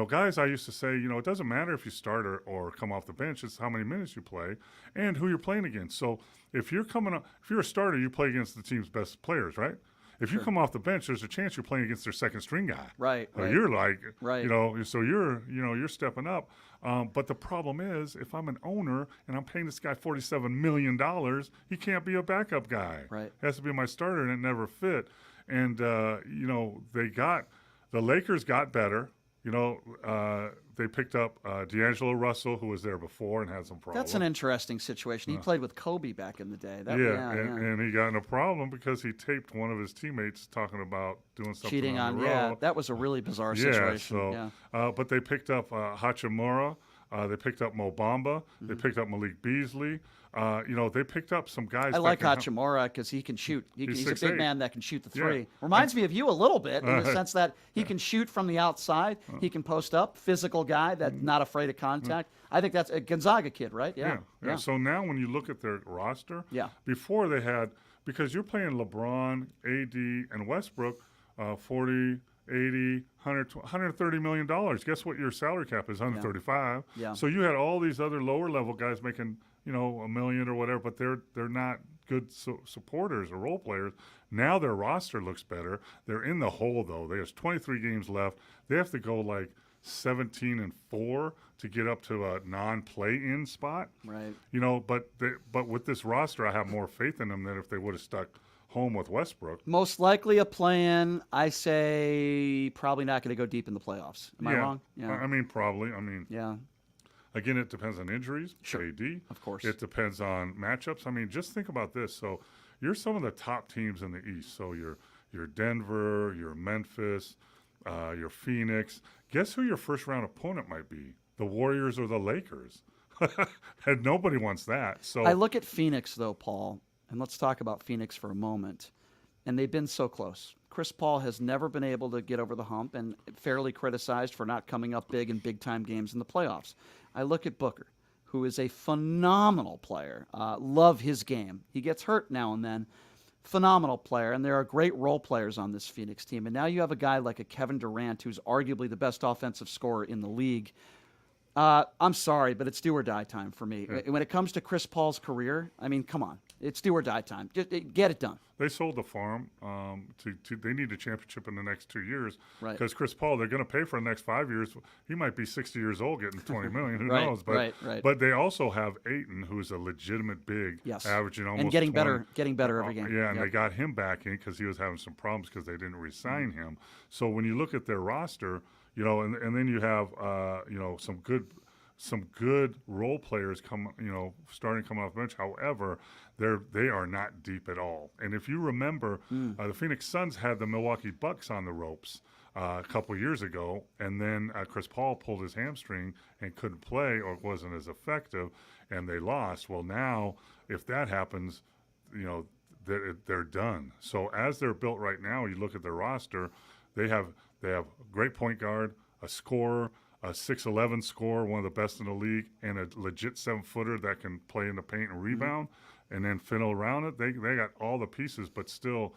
Guys, I used to say, it doesn't matter if you start or come off the bench. It's how many minutes you play and who you're playing against. So if you're a starter, you play against the team's best players, right? If you come off the bench, there's a chance you're playing against their second string guy. Right. You're like, so you're stepping up. But the problem is, if I'm an owner and I'm paying this guy $47 million, he can't be a backup guy. Right. He has to be my starter, and it never fit. And, the Lakers got better. They picked up D'Angelo Russell, who was there before and had some problems. That's an interesting situation. He played with Kobe back in the day. And he got in a problem because he taped one of his teammates talking about doing something cheating on the road. That was a really bizarre situation. But they picked up Hachimura. They picked up Mo Bamba. They picked up Malik Beasley. They picked up some guys. I like Hachimura because he can shoot. He's a big 6'8". man that can shoot the three. Yeah. Reminds me of you a little bit in the sense that he can shoot from the outside. He can post up. Physical guy that's not afraid of contact. I think that's a Gonzaga kid, right? Yeah. So now when you look at their roster, before they had, because you're playing LeBron, AD, and Westbrook, 40, 80, $130 million. Guess what your salary cap is? 135. Yeah. So you had all these other lower level guys making, $1 million or whatever, but they're not good supporters or role players. Now their roster looks better. They're in the hole though. There's 23 games left. They have to go like 17-4 to get up to a non-play-in spot. Right. But with this roster, I have more faith in them than if they would have stuck home with Westbrook. Most likely a play-in. I say probably not going to go deep in the playoffs. Am I wrong? Yeah. I mean, probably. Yeah. Again, it depends on injuries. Sure. AD. Of course. It depends on matchups. I mean, just think about this. So you're some of the top teams in the East. So you're Denver, you're Memphis, you're Phoenix. Guess who your first-round opponent might be? The Warriors or the Lakers. And nobody wants that. So I look at Phoenix, though, Paul, and let's talk about Phoenix for a moment. And they've been so close. Chris Paul has never been able to get over the hump and fairly criticized for not coming up big in big-time games in the playoffs. I look at Booker, who is a phenomenal player. Love his game. He gets hurt now and then. phenomenal player, and there are great role players on this Phoenix team. And now you have a guy like a Kevin Durant, who's arguably the best offensive scorer in the league. I'm sorry, but it's do or die time for me. Yeah. When it comes to Chris Paul's career, I mean, come on. It's do or die time. Just get it done. They sold the farm. They need a championship in the next 2 years. Right. Because Chris Paul, they're going to pay for the next 5 years. He might be 60 years old getting $20 million. Who Right, knows? But, right. But they also have Ayton, who's a legitimate big, Yes. averaging almost and getting 20. better every game. Yeah, and Yep. they got him back in because he was having some problems because they didn't re-sign him. So when you look at their roster, and then you have some good role players starting coming off the bench. However, they are not deep at all. And if you remember, the Phoenix Suns had the Milwaukee Bucks on the ropes a couple of years ago, and then Chris Paul pulled his hamstring and couldn't play or wasn't as effective, and they lost. Well, now if that happens, they're done. So as they're built right now, you look at their roster, they have a great point guard, a scorer, a 6'11" scorer, one of the best in the league, and a legit 7-footer that can play in the paint and rebound, and then fiddle around it. They got all the pieces, but still,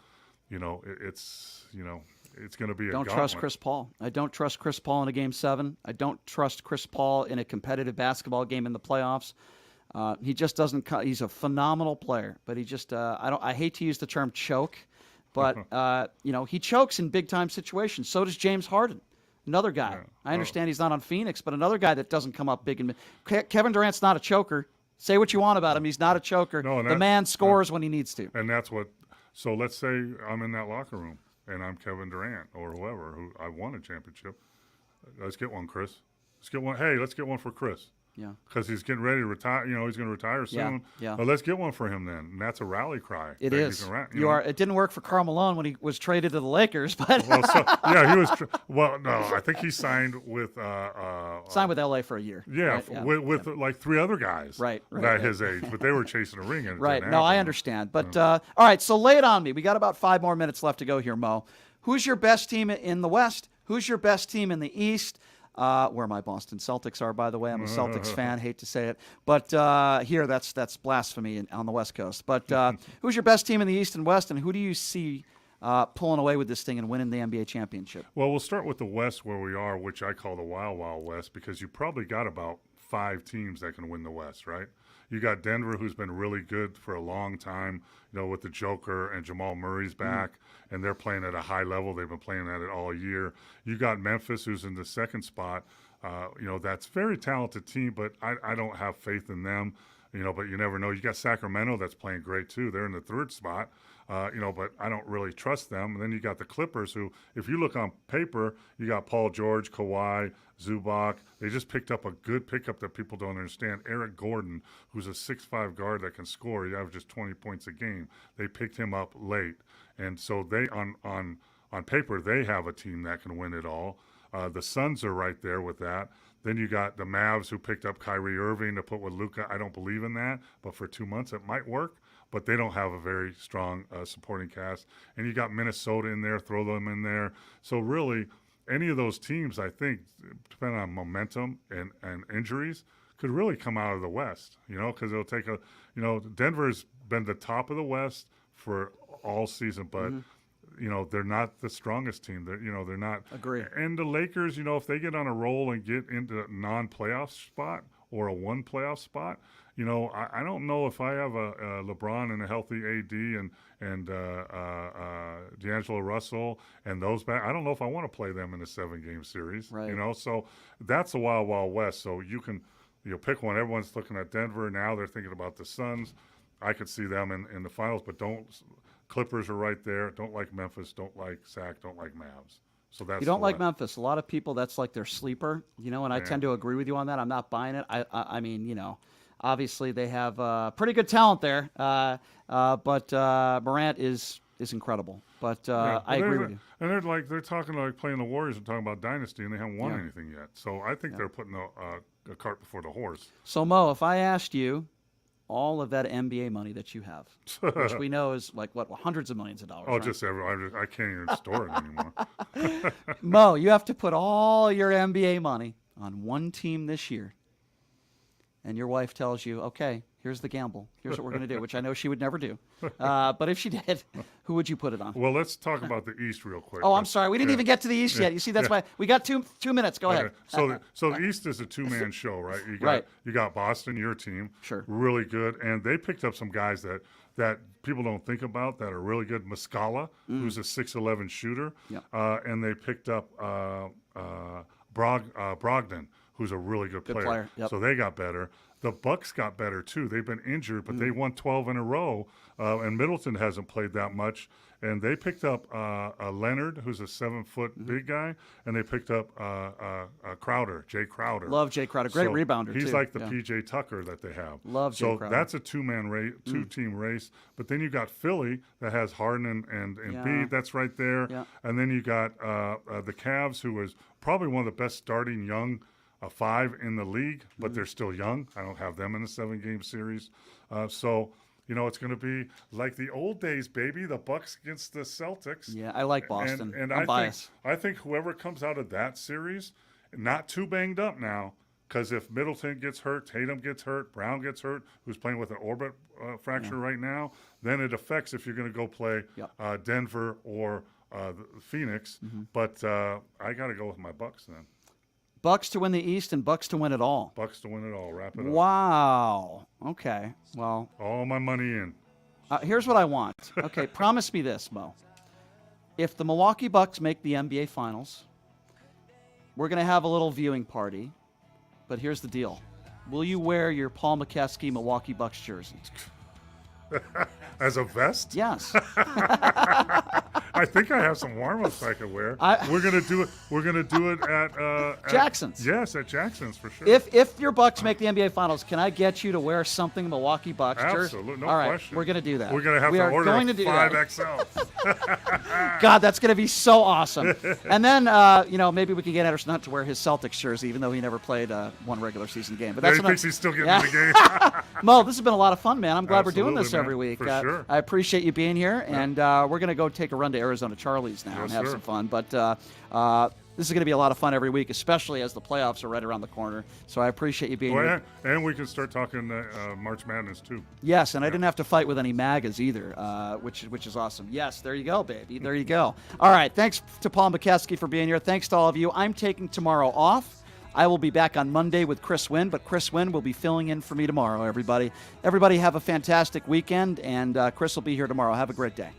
it's going to be a Don't gauntlet. trust Chris Paul. I don't trust Chris Paul in a Game 7. I don't trust Chris Paul in a competitive basketball game in the playoffs. He just doesn't. He's a phenomenal player, but he just. I hate to use the term choke, but he chokes in big time situations. So does James Harden. Another guy. Yeah. I understand he's not on Phoenix, but another guy that doesn't come up big. Kevin Durant's not a choker. Say what you want about him. He's not a choker. No, the man scores when he needs to. And that's what. So let's say I'm in that locker room and I'm Kevin Durant or whoever who I won a championship. Let's get one, Chris. Let's get one. Hey, let's get one for Chris. Yeah. Because he's getting ready to retire. He's going to retire soon. Yeah. But let's get one for him then. And that's a rally cry. It that is. he can You are. It didn't work for Karl Malone when he was traded to the Lakers, but he was. No, I think he signed with. Signed with LA for a year. Yeah, right? with like 3 other guys. Right. At his age, but they were chasing a ring. And it Right. didn't No, I happen. understand. But all right, so lay it on me. We got about 5 more minutes left to go here, Mo. Who's your best team in the West? Who's your best team in the East? Where my Boston Celtics are, by the way. I'm a Celtics fan. Hate to say it, but here that's blasphemy on the West Coast. But who's your best team in the East and West, and who do you see pulling away with this thing and winning the NBA championship? Well, we'll start with the West where we are, which I call the Wild Wild West, because you probably got about 5 teams that can win the West, right? You got Denver, who's been really good for a long time, with the Joker and Jamal Murray's back, and they're playing at a high level. They've been playing at it all year. You got Memphis, who's in the second spot. That's a very talented team, but I don't have faith in them. But you never know. You got Sacramento that's playing great too. They're in the 3rd spot. But I don't really trust them. And then you got the Clippers, who, if you look on paper, you got Paul George, Kawhi, Zubac. They just picked up a good pickup that people don't understand. Eric Gordon, who's a 6'5" guard that can score. He averages 20 points a game. They picked him up late. And so they, on paper, they have a team that can win it all. The Suns are right there with that. Then you got the Mavs, who picked up Kyrie Irving to put with Luka. I don't believe in that, but for 2 months it might work. But they don't have a very strong supporting cast. And you got Minnesota in there, throw them in there. So really, any of those teams, I think, depending on momentum and injuries, could really come out of the West, because it'll take Denver's been the top of the West for all season, but they're not the strongest team. They're not. Agree. And the Lakers, if they get on a roll and get into a non-playoff spot or a 1 playoff spot, I don't know if I have a LeBron and a healthy AD and D'Angelo Russell and those back. I don't know if I want to play them in a 7-game series. Right. So that's the Wild Wild West. So you can pick one. Everyone's looking at Denver now. They're thinking about the Suns. I could see them in the finals, but Clippers are right there. Don't like Memphis. Don't like Sac. Don't like Mavs. So that's You don't like West. Memphis. A lot of people, that's like their sleeper, and I tend to agree with you on that. I'm not buying it. I mean, obviously they have pretty good talent there, but Morant is incredible. But I agree with you. And they're talking like playing the Warriors and talking about dynasty, and they haven't won anything yet. So I think they're putting a cart before the horse. So Mo, if I asked you all of that NBA money that you have, which we know is like hundreds of millions of dollars. Oh, right? just I can't even store it anymore. Mo, you have to put all your NBA money on one team this year, and your wife tells you, "Okay, Here's the gamble. Here's what we're going to do, which I know she would never do. But if she did, who would you put it on? Well, let's talk about the East real quick. Oh, I'm sorry. We didn't even get to the East yet. You see, that's why we got two minutes. Go ahead. So the East is a two-man show, right? You got Boston, your team, sure, really good, and they picked up some guys that people don't think about that are really good. Muscala, who's a 6'11" shooter, and they picked up Brogdon, who's a really good player. Yep. So they got better. The Bucks got better too. They've been injured, but they won 12 in a row. And Middleton hasn't played that much. And they picked up Leonard, who's a 7-foot big guy, and they picked up Crowder, Jay Crowder. Love Jay Crowder, great rebounder. He's too. like the PJ Tucker that they have. Love Jay Crowder. So that's a two-team race. But then you got Philly that has Harden and Embiid. That's right there. Yeah. And then you got the Cavs, who was probably one of the best starting young 5 in the league, but they're still young. I don't have them in a 7-game series. So, it's going to be like the old days, baby, the Bucks against the Celtics. Yeah, I like Boston. And I'm biased. I think whoever comes out of that series, not too banged up now, because if Middleton gets hurt, Tatum gets hurt, Brown gets hurt, who's playing with an orbit fracture right now, then it affects if you're going to go play Denver or Phoenix. But I got to go with my Bucks then. Bucks to win the East and Bucks to win it all. Bucks to win it all. Wrap it up. Wow. Okay. Well. All my money in. Here's what I want. Okay, promise me this, Mo. If the Milwaukee Bucks make the NBA Finals, we're going to have a little viewing party. But here's the deal. Will you wear your Paul Mokeski Milwaukee Bucks jersey? As a vest? Yes. I think I have some warm-ups I could wear. We're gonna do it. We're gonna do it at Jackson's. Yes, at Jackson's for sure. If your Bucks make the NBA Finals, can I get you to wear something Milwaukee Bucks jersey? Absolutely, no All right, question. we're gonna do that. We're gonna have to order a 5XL. God, that's gonna be so awesome. And then maybe we can get Anderson Hunt to wear his Celtics jersey, even though he never played one regular season game. But that's he thinks he's still getting in the game. Mo, this has been a lot of fun, man. I'm glad we're doing this man, every week. For sure. I appreciate you being here, and we're going to go take a run to Arizona Charlie's now and have some fun. But this is going to be a lot of fun every week, especially as the playoffs are right around the corner. So I appreciate you being here. And we can start talking March Madness, too. Yes, and I didn't have to fight with any MAGAs either, which is awesome. Yes, there you go, baby. There you go. All right, thanks to Paul Mokeski for being here. Thanks to all of you. I'm taking tomorrow off. I will be back on Monday with Chris Wynn, but Chris Wynn will be filling in for me tomorrow, everybody. Everybody have a fantastic weekend, and Chris will be here tomorrow. Have a great day.